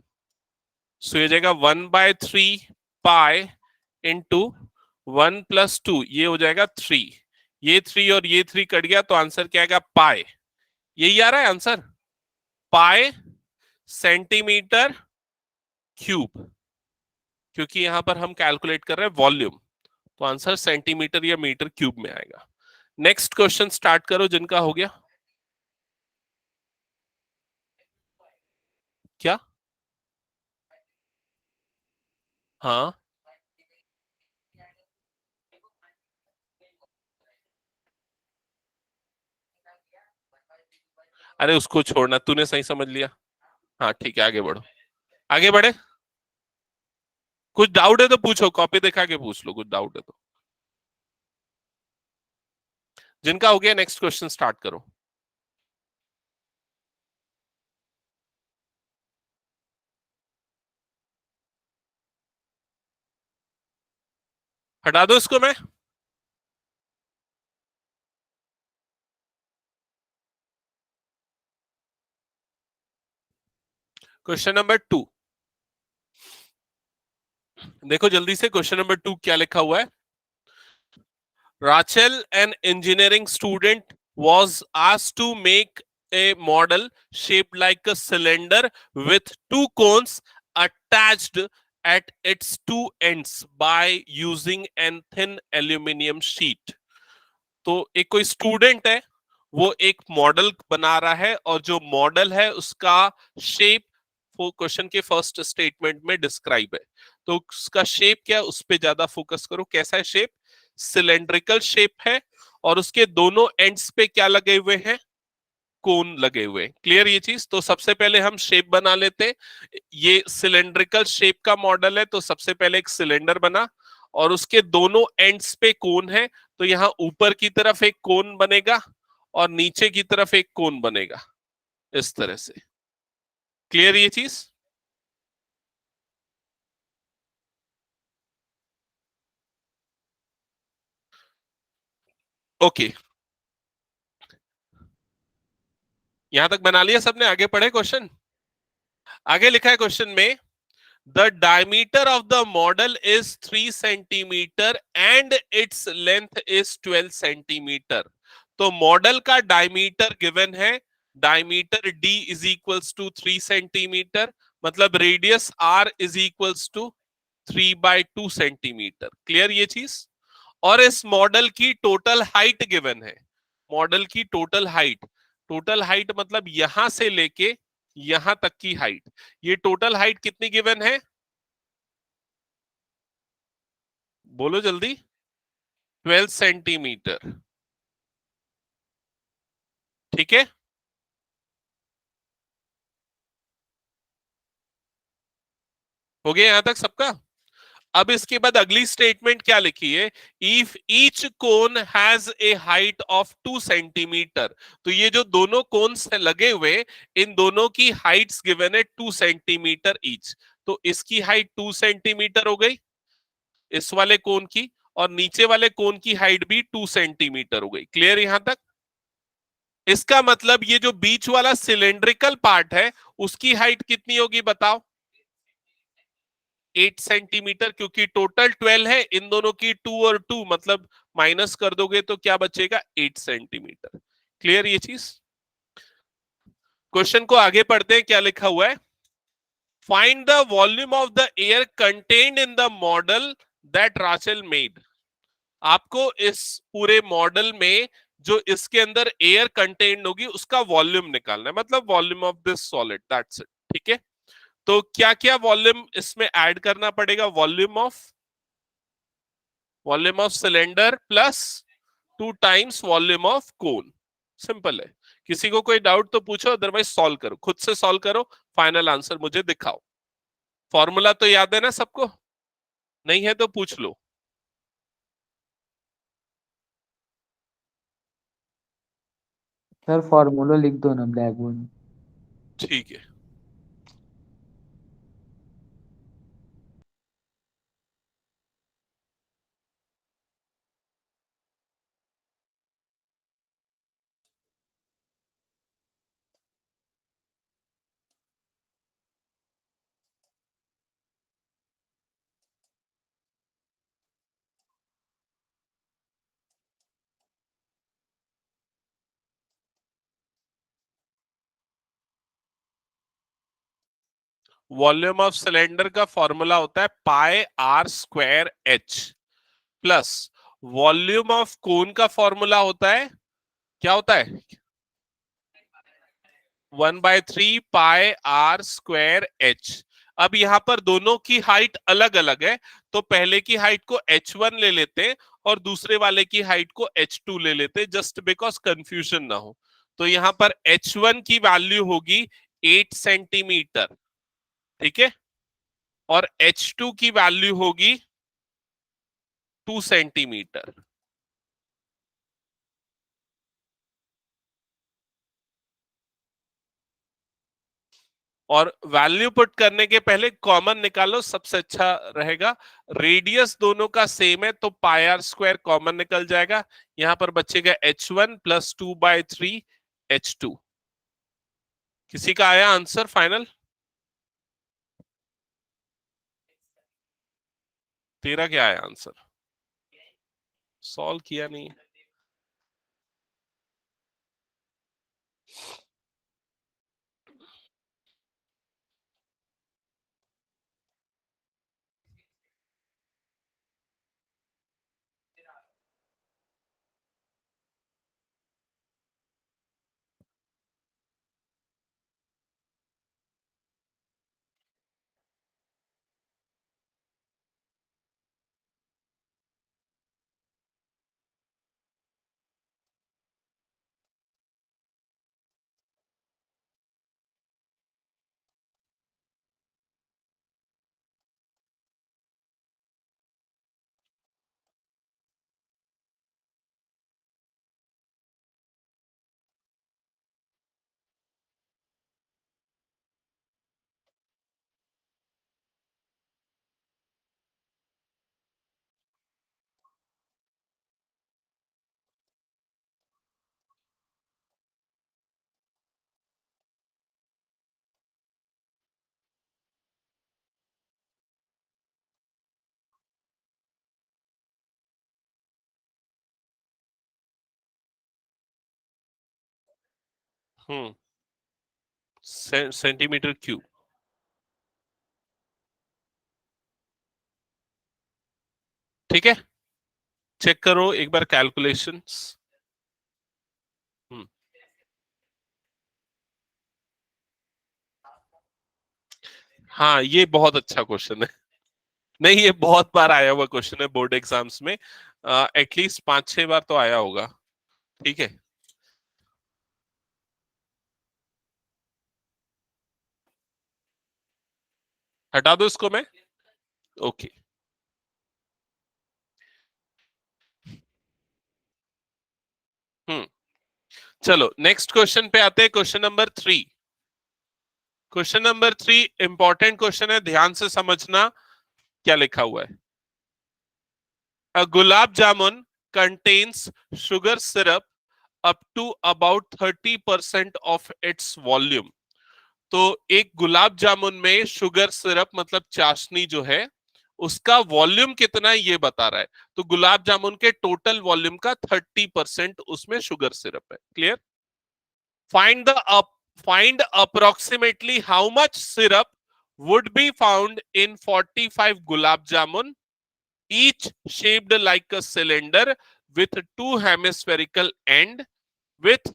सो ये जाएगा 1/3 पाई इंटू 1 प्लस 2, ये हो जाएगा 3। ये 3 और ये 3 कट गया, तो आंसर क्या आएगा? पाई। यही आ रहा है आंसर, पाई सेंटीमीटर क्यूब, क्योंकि यहां पर हम कैलकुलेट कर रहे हैं वॉल्यूम, तो आंसर सेंटीमीटर या मीटर क्यूब में आएगा। नेक्स्ट क्वेश्चन स्टार्ट करो जिनका हो गया। क्या? हाँ, अरे उसको छोड़ना, तूने सही समझ लिया। हाँ ठीक है, आगे बढ़ो, आगे बढ़े। कुछ डाउट है तो पूछो, कॉपी दिखा के पूछ लो, कुछ डाउट है तो। जिनका हो गया नेक्स्ट क्वेश्चन स्टार्ट करो। हटा दो इसको मैं। क्वेश्चन नंबर 2 देखो जल्दी से, क्वेश्चन नंबर 2 क्या लिखा हुआ है? Rachel, an engineering student, was asked to make a model shaped like a cylinder with two cones attached at its two ends by using an thin aluminum sheet. तो एक कोई स्टूडेंट है, वो एक मॉडल बना रहा है, और जो मॉडल है उसका शेप वो क्वेश्चन के फर्स्ट स्टेटमेंट में डिस्क्राइब है। तो उसका शेप क्या है, उस पर ज्यादा फोकस करो। कैसा है शेप? सिलेंड्रिकल शेप है, और उसके दोनों एंड्स पे क्या लगे हुए हैं? कोन लगे हुए। क्लियर ये चीज? तो सबसे पहले हम शेप बना लेते। ये सिलेंड्रिकल शेप का मॉडल है, तो सबसे पहले एक सिलेंडर बना, और उसके दोनों एंड्स पे कोन है, तो यहां ऊपर की तरफ एक कोन बनेगा और नीचे की तरफ एक कोन बनेगा, इस तरह से। क्लियर ये चीज? ओके, यहां तक बना लिया सबने? आगे पढ़े क्वेश्चन। आगे लिखा है क्वेश्चन में, the diameter of the model is 3 centimetre and its length is 12 centimetre. तो मॉडल का डायमीटर गिवन है, diameter d is equals to 3 centimetre, मतलब radius R is equals to 3/2 centimetre. Clear ये चीज। और इस मॉडल की टोटल हाइट गिवन है। मॉडल की टोटल हाइट मतलब यहां से लेके यहां तक की हाइट। ये टोटल हाइट कितनी गिवन है, बोलो जल्दी। 12 सेंटीमीटर। ठीक है, हो गया यहां तक सबका। अब इसके बाद अगली स्टेटमेंट क्या लिखी है, if each cone has a height of 2 centimetre. तो ये जो दोनों कोन से लगे हुए, इन दोनों की हाइट्स गिवन है 2 सेंटीमीटर ईच। तो इसकी हाइट 2 सेंटीमीटर हो गई इस वाले कोन की, और नीचे वाले कोन की हाइट भी 2 सेंटीमीटर हो गई। क्लियर यहां तक। इसका मतलब ये जो बीच वाला सिलेंड्रिकल पार्ट है उसकी हाइट कितनी होगी बताओ। 8 सेंटीमीटर, क्योंकि टोटल 12 है, इन दोनों की 2 और 2 मतलब माइनस कर दोगे तो क्या बचेगा, 8 सेंटीमीटर। क्लियर ये चीज। क्वेश्चन को आगे पढ़ते हैं, क्या लिखा हुआ है। Find the volume of the air contained in the model that Rachel made. आपको इस पूरे मॉडल में जो इसके अंदर एयर कंटेन्ड होगी उसका वॉल्यूम निकालना है, मतलब volume of this solid, that's it. ठीक है, तो क्या क्या वॉल्यूम इसमें ऐड करना पड़ेगा, volume of cylinder plus 2 times volume of cone. Simple है। किसी को कोई डाउट तो पूछो, अदरवाइज सॉल्व करो, खुद से सॉल्व करो, फाइनल आंसर मुझे दिखाओ। फॉर्मूला तो याद है ना सबको, नहीं है तो पूछ लो। सर फॉर्मूला लिख दो ना ब्लैक बोर्ड में। ठीक है, वॉल्यूम ऑफ सिलेंडर का फॉर्मूला होता है pi R square H, plus volume of cone का फॉर्मूला होता है, क्या होता है, 1/3 पाई आर स्क्वायर एच। अब यहां पर दोनों की हाइट अलग अलग है, तो पहले की हाइट को h1 ले लेते हैं और दूसरे वाले की हाइट को h2 ले लेते हैं, जस्ट बिकॉज कंफ्यूजन ना हो। तो यहां पर h1 की वैल्यू होगी 8 सेंटीमीटर। ठीक है, और h2 की वैल्यू होगी 2 सेंटीमीटर। और वैल्यू पुट करने के पहले कॉमन निकालो, सबसे अच्छा रहेगा। रेडियस दोनों का सेम है तो पाई आर स्क्वायर कॉमन निकल जाएगा। यहां पर बचेगा h1 प्लस 2/3 h2। किसी का आया आंसर फाइनल। तेरा क्या आया आंसर, सॉल्व किया नहीं। हम्म, सेंटीमीटर क्यूब। ठीक है, चेक करो एक बार कैलकुलेशंस। हाँ, ये बहुत अच्छा क्वेश्चन है। नहीं, ये बहुत बार आया हुआ क्वेश्चन है बोर्ड एग्जाम्स में, एटलीस्ट 5-6 बार तो आया होगा। ठीक है, हटा दो इसको मैं। ओके, हम्म चलो नेक्स्ट क्वेश्चन पे आते हैं। Question number 3। Question number 3 important question है, ध्यान से समझना क्या लिखा हुआ है। A gulab jamun contains sugar syrup up to about 30% of its volume। तो एक गुलाब जामुन में शुगर सिरप मतलब चाशनी जो है उसका वॉल्यूम कितना है ये बता रहा है। तो गुलाब जामुन के टोटल वॉल्यूम का 30% उसमें शुगर सिरप है। Clear? Find approximately how much syrup would be found in 45 gulab jamun each shaped like a cylinder with two hemispherical end with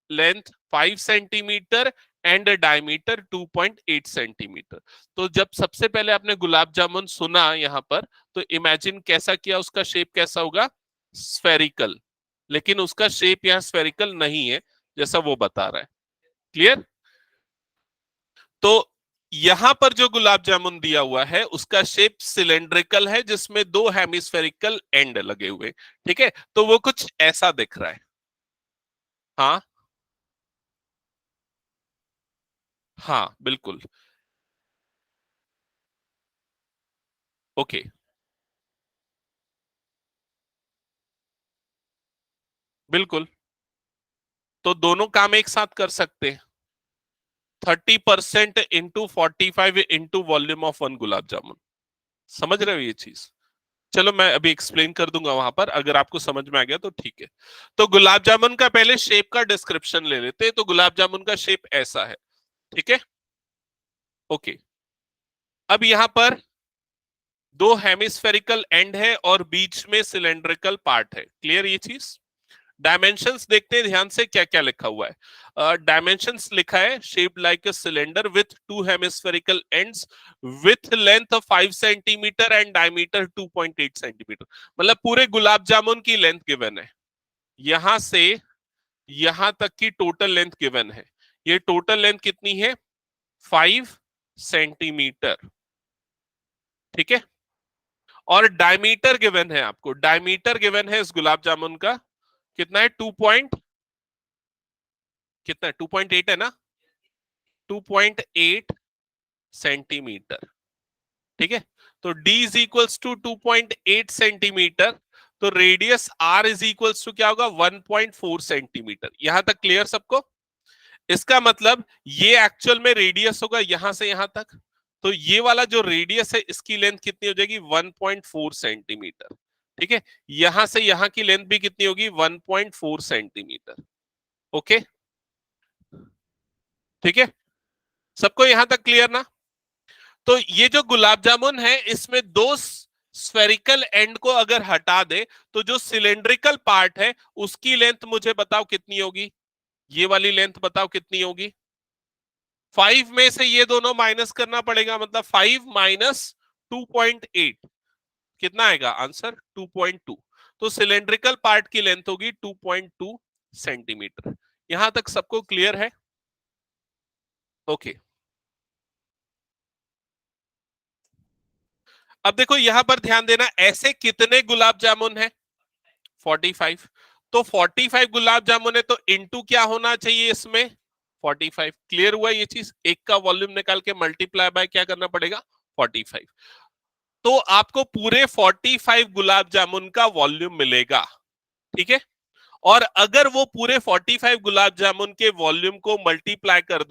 length 5 centimeter and a diameter 2.8 centimetre. तो जब सबसे पहले आपने गुलाब जामुन सुना यहां पर, तो इमेजिन कैसा किया, उसका शेप कैसा होगा, स्फेरिकल। लेकिन उसका शेप यहां स्फेरिकल नहीं है जैसा वो बता रहा है। क्लियर? तो यहां पर जो गुलाब जामुन दिया हुआ है उसका शेप सिलेंड्रिकल है जिसमें 2 हेमिस्फेरिकल एंड लगे हुए। ठीक है, तो वो कुछ ऐसा दिख रहा है। हाँ हाँ बिल्कुल। ओके, बिल्कुल। तो दोनों काम एक साथ कर सकते हैं। 30% into 45 into volume of one gulab jamun. समझ रहे हो ये चीज? चलो मैं अभी एक्सप्लेन कर दूंगा वहां पर, अगर आपको समझ में आ गया तो ठीक है। तो गुलाब जामुन का पहले शेप का डिस्क्रिप्शन ले लेते हैं। तो गुलाब जामुन का शेप ऐसा है। ठीक है, ओके। अब यहां पर 2 हेमिस्फेरिकल एंड है और बीच में सिलेंड्रिकल पार्ट है। क्लियर ये चीज? डायमेंशंस देखते हैं ध्यान से क्या क्या लिखा हुआ है। डायमेंशंस लिखा है shaped like a cylinder with 2 hemispherical ends with length of 5 centimetre and diameter 2.8 centimetre. मतलब पूरे गुलाब जामुन की लेंथ गिवन है, यहां से यहां तक की टोटल लेंथ गिवन है। ये टोटल लेंथ कितनी है? 5 सेंटीमीटर। ठीक है, और डायमीटर गिवन है आपको, डायमीटर गिवन है इस गुलाब जामुन का कितना है, 2 पॉइंट कितना है, 2.8 है ना, 2.8 सेंटीमीटर। ठीक है, तो d is equals to 2.8 centimetre. तो radius r is equals to क्या होगा, 1.4 सेंटीमीटर। यहां तक क्लियर सबको? इसका मतलब ये एक्चुअल में रेडियस होगा यहां से यहां तक। तो ये वाला जो रेडियस है इसकी लेंथ कितनी हो जाएगी, 1.4 सेंटीमीटर। ठीक है, यहां से यहां की लेंथ भी कितनी होगी, 1.4 सेंटीमीटर। ओके, ठीक है, सबको यहां तक क्लियर ना? तो ये जो गुलाब जामुन है इसमें 2 स्फेरिकल एंड को अगर हटा दे तो जो सिलेंड्रिकल पार्ट है उसकी लेंथ मुझे बताओ कितनी होगी, ये वाली लेंथ बताओ कितनी होगी। 5 में से ये दोनों माइनस करना पड़ेगा, मतलब 5 माइनस 2.8 कितना आएगा आंसर, 2.2। तो सिलेंड्रिकल पार्ट की लेंथ होगी 2.2 सेंटीमीटर। यहां तक सबको क्लियर है? ओके, अब देखो यहां पर ध्यान देना, ऐसे कितने गुलाब जामुन है, 45। तो 45 गुलाब जामुन है तो इनटू क्या होना चाहिए इसमें, 45। क्लियर हुआ ये चीज? एक का वॉल्यूम निकाल के मल्टीप्लाई बाय क्या करना पड़ेगा, 45। तो आपको पूरे 45 गुलाब जामुन का वॉल्यूम मिलेगा। ठीक है, और अगर वो पूरे 45 गुलाब जामुन के वॉल्यूम को मल्टीप्लाई कर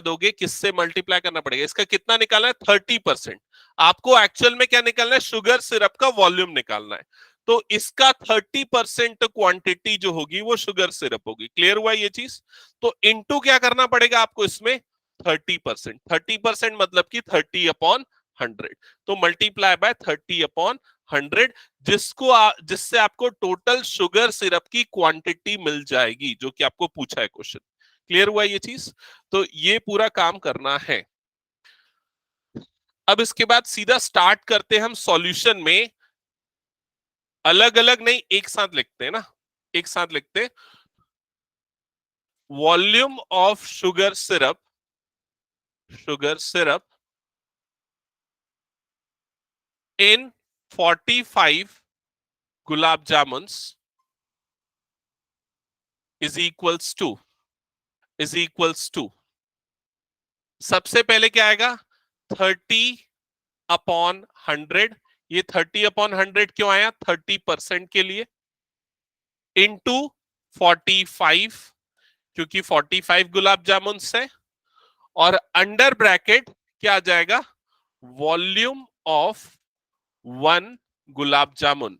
दोगे, किससे मल्टीप्लाई करना पड़ेगा, इसका कितना निकालना है, 30%। आपको एक्चुअल में क्या निकालना है, शुगर सिरप का वॉल्यूम निकालना है। तो इसका 30% क्वांटिटी जो होगी वो शुगर सिरप होगी। क्लियर हुआ ये चीज? तो इनटू क्या करना पड़ेगा आपको इसमें, 30%। 30% मतलब कि 30/100। 100, तो मल्टीप्लाई बाय 30/100, जिससे आपको टोटल शुगर सिरप की क्वांटिटी मिल जाएगी, जो कि आपको पूछा है क्वेश्चन। क्लियर हुआ ये चीज? तो ये पूरा काम करना है। अब इसके बाद सीधा स्टार्ट करते हैं हम सॉल्यूशन में। अलग अलग नहीं, एक साथ लिखते हैं ना, एक साथ लिखते। Volume of sugar syrup in 45 gulab jamuns is equals to सबसे पहले क्या आएगा? 30/100। ये 30/100 क्यों आया? 30% के लिए, इंटू 45, क्योंकि 45 गुलाब जामुन है, और अंडर ब्रैकेट क्या आ जाएगा? Volume of 1 gulab jamun.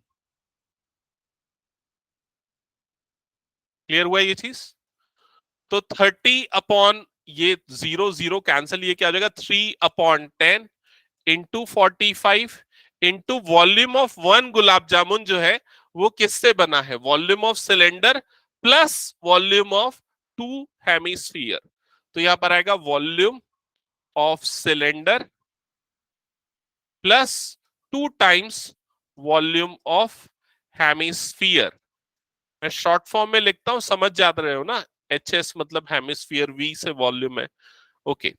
Clear हुआ ये चीज? तो 30 ये 0 कैंसिल, ये क्या हो जाएगा? 3/10 into 45 into volume of 1 gulab jamun जो है वो किससे बना है? Volume of cylinder plus volume of 2 hemisphere. तो यहां पर आएगा volume of cylinder plus 2 times volume of hemisphere. मैं शॉर्ट फॉर्म में लिखता हूं, समझ जाते रहे हो ना? HS मतलब हेमिस्फीयर, V से वॉल्यूम है। ओके,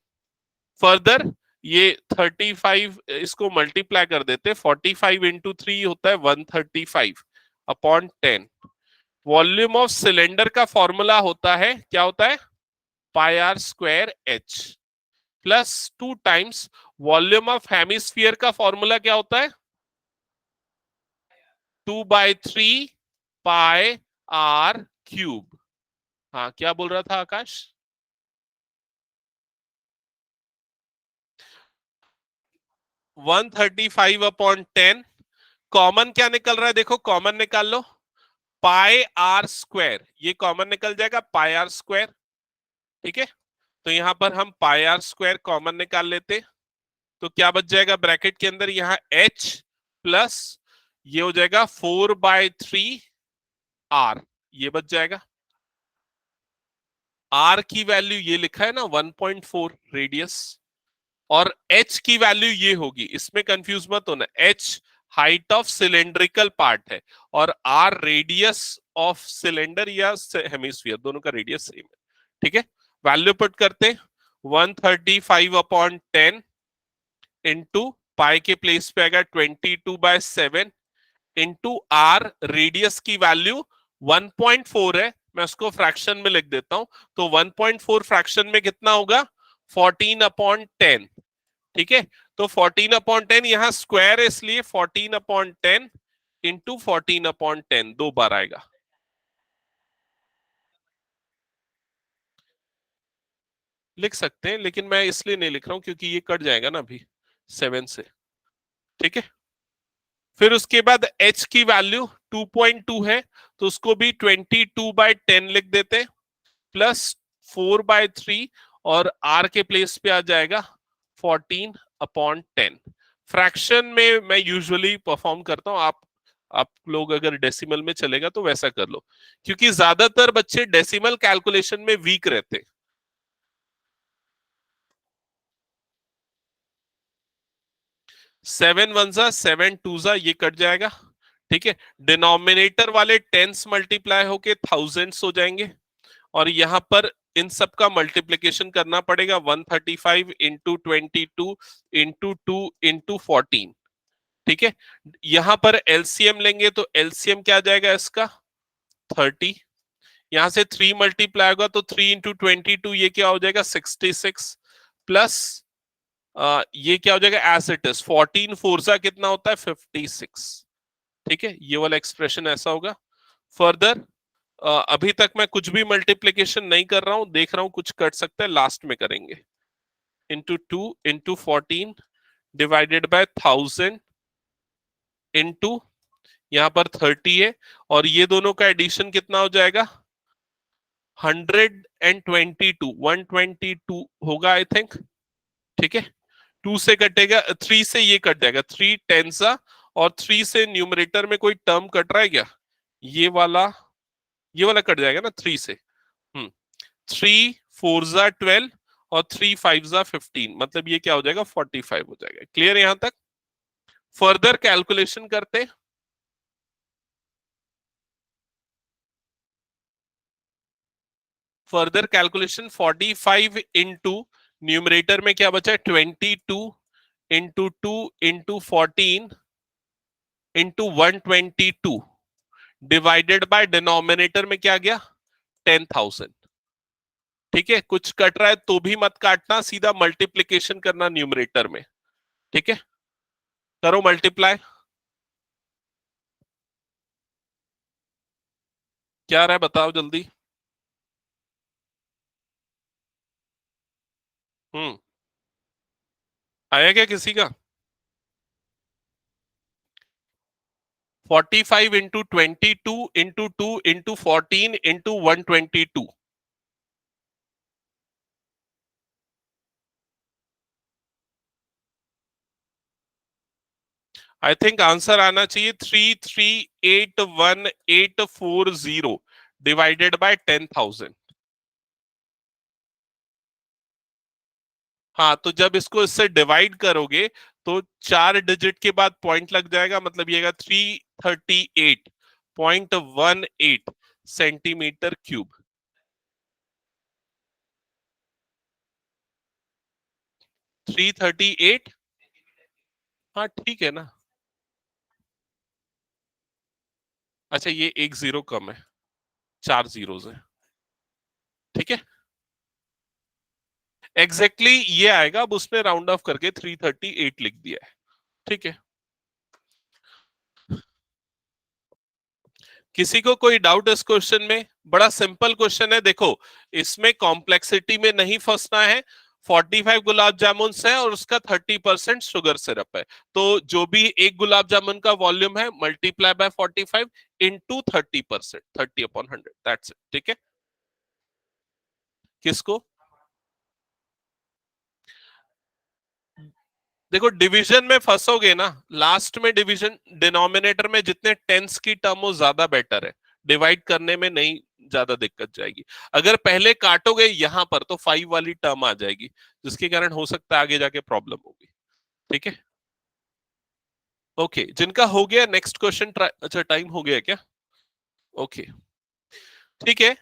फर्दर ये 35, इसको मल्टीप्लाई कर देते, 45 इंटू 3 होता है 135/10। वॉल्यूम ऑफ सिलेंडर का फॉर्मूला होता है, क्या होता है? πr² plus 2 times volume of hemisphere का फॉर्मूला क्या होता है? 2/3πr³। हाँ, क्या बोल रहा था आकाश? 135/10। कॉमन क्या निकल रहा है? देखो, कॉमन निकाल लो, πr², ये कॉमन निकल जाएगा πr²। ठीक है, तो यहां पर हम πr² कॉमन निकाल लेते, तो क्या बच जाएगा ब्रैकेट के अंदर? यहां h प्लस ये हो जाएगा 4/3r, ये बच जाएगा। r की वैल्यू ये लिखा है ना 1.4 रेडियस, और h की वैल्यू ये होगी, इसमें कंफ्यूज मत होना। h height of cylindrical part है और r रेडियस ऑफ सिलेंडर या हेमिस्फीयर, दोनों का रेडियस सेम है। ठीक है, वैल्यू पुट करते, 135/10 इंटू पाई के प्लेस पे आएगा 22/7 इंटू r, रेडियस की वैल्यू 1.4 है, मैं उसको फ्रैक्शन में लिख देता हूं। तो 1.4 फ्रैक्शन में कितना होगा? 14/10। ठीक है, तो 14/10 यहां स्क्वायर है, इसलिए 14/10 इंटू 14/10 दो बार आएगा। लिख सकते हैं, लेकिन मैं इसलिए नहीं लिख रहा हूं क्योंकि ये कट जाएगा ना अभी 7 से। ठीक है, फिर उसके बाद h की वैल्यू 2.2 है, तो उसको भी 22/10 लिख देते, प्लस 4/3, और r के प्लेस पे आ जाएगा 14/10। फ्रैक्शन में मैं यूजुअली परफॉर्म करता हूं, आप लोग अगर डेसिमल में चलेगा तो वैसा कर लो, क्योंकि ज्यादातर बच्चे डेसिमल कैलकुलेशन में वीक रहते। 7 1 7 2 ये कट जाएगा। ठीक है, डिनोमिनेटर वाले टेंस मल्टीप्लाई होके थाउजेंड्स हो जाएंगे, और यहां पर इन सब का मल्टीप्लीकेशन करना पड़ेगा, 135 इंटू 22 इंटू 2 इंटू 14। ठीक है, यहां पर एलसीएम लेंगे तो एलसीएम क्या आ जाएगा इसका? 30। यहां से 3 मल्टीप्लाई होगा तो 3 इंटू 22, ये क्या हो जाएगा? 66 प्लस ये क्या हो जाएगा? एज इट इज 14 4 कितना होता है? 56। ठीक है, ये वाला एक्सप्रेशन ऐसा होगा। फर्दर अभी तक मैं कुछ भी मल्टीप्लीकेशन नहीं कर रहा हूं, देख रहा हूं कुछ कट सकता है, लास्ट में करेंगे। Into 2 into 14 divided by 1000 into यहां पर 30 है, और ये दोनों का एडिशन कितना हो जाएगा? 122 होगा आई थिंक। ठीक है, 2 से कटेगा, 3 से ये कट जाएगा, 3 टेंसा, और 3 से न्यूमरेटर में कोई टर्म कट रहा है क्या? ये वाला कट जाएगा ना 3 से। 3 4 जा 12 और 3 5 जा 15, मतलब ये क्या हो जाएगा 45 हो जाएगा। क्लियर यहां तक? फर्दर कैलकुलेशन करते। फर्दर कैलकुलेशन 45 इंटू न्यूमरेटर में क्या बचा है 22 into 2 into 14 into 122 divided by denominator में क्या गया 10,000। ठीक है, कुछ कट रहा है तो भी मत काटना, सीधा मल्टीप्लीकेशन करना न्यूमरेटर में। ठीक है, करो मल्टीप्लाई। क्या रहा है बताओ जल्दी। आया क्या किसी का? 45 into 22 into 2 into 14 into 122। I think answer आना चाहिए 3381,840 डिवाइडेड बाय 10,000। हाँ, तो जब इसको इससे डिवाइड करोगे तो 4 डिजिट के बाद पॉइंट लग जाएगा, मतलब ये 338.18 सेंटीमीटर क्यूब। 338। हाँ ठीक है ना। अच्छा, ये एक जीरो कम है, 4 जीरोस है। ठीक है, एग्जैक्टली ये आएगा। अब उसने राउंड ऑफ करके 338 लिख दिया है। ठीक है, किसी को कोई डाउट इस क्वेश्चन में? बड़ा सिंपल क्वेश्चन है, देखो इसमें कॉम्प्लेक्सिटी में नहीं फंसना है। 45 गुलाब जामुन है और उसका 30% शुगर सिरप है, तो जो भी एक गुलाब जामुन का वॉल्यूम है multiply by 45 into 30%, 30/100, that's it. ठीक है, किसको? देखो डिवीजन में फंसोगे ना, लास्ट में डिवीजन डिनोमिनेटर में जितने टेंस की टर्म हो ज्यादा बेटर है, डिवाइड करने में नहीं ज्यादा दिक्कत जाएगी। अगर पहले काटोगे यहां पर तो 5 वाली टर्म आ जाएगी, जिसके कारण हो सकता है आगे जाके प्रॉब्लम होगी। ठीक है, ओके, जिनका हो गया नेक्स्ट क्वेश्चन अच्छा टाइम हो गया क्या? ओके ठीक है,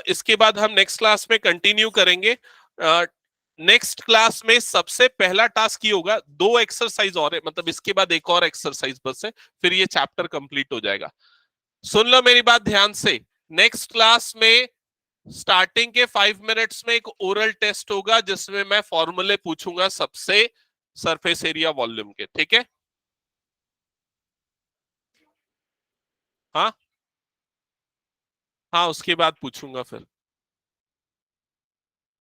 इसके बाद हम नेक्स्ट क्लास में कंटिन्यू करेंगे। नेक्स्ट क्लास में सबसे पहला टास्क ये होगा, 2 एक्सरसाइज और है, मतलब इसके बाद एक और एक्सरसाइज बस है, फिर ये चैप्टर कंप्लीट हो जाएगा। सुन लो मेरी बात ध्यान से। नेक्स्ट क्लास में स्टार्टिंग के 5 मिनट्स में एक ओरल टेस्ट होगा, जिसमें मैं फॉर्मूले पूछूंगा सबसे सरफेस एरिया वॉल्यूम के। ठीक है, हाँ हाँ, उसके बाद पूछूंगा फिर।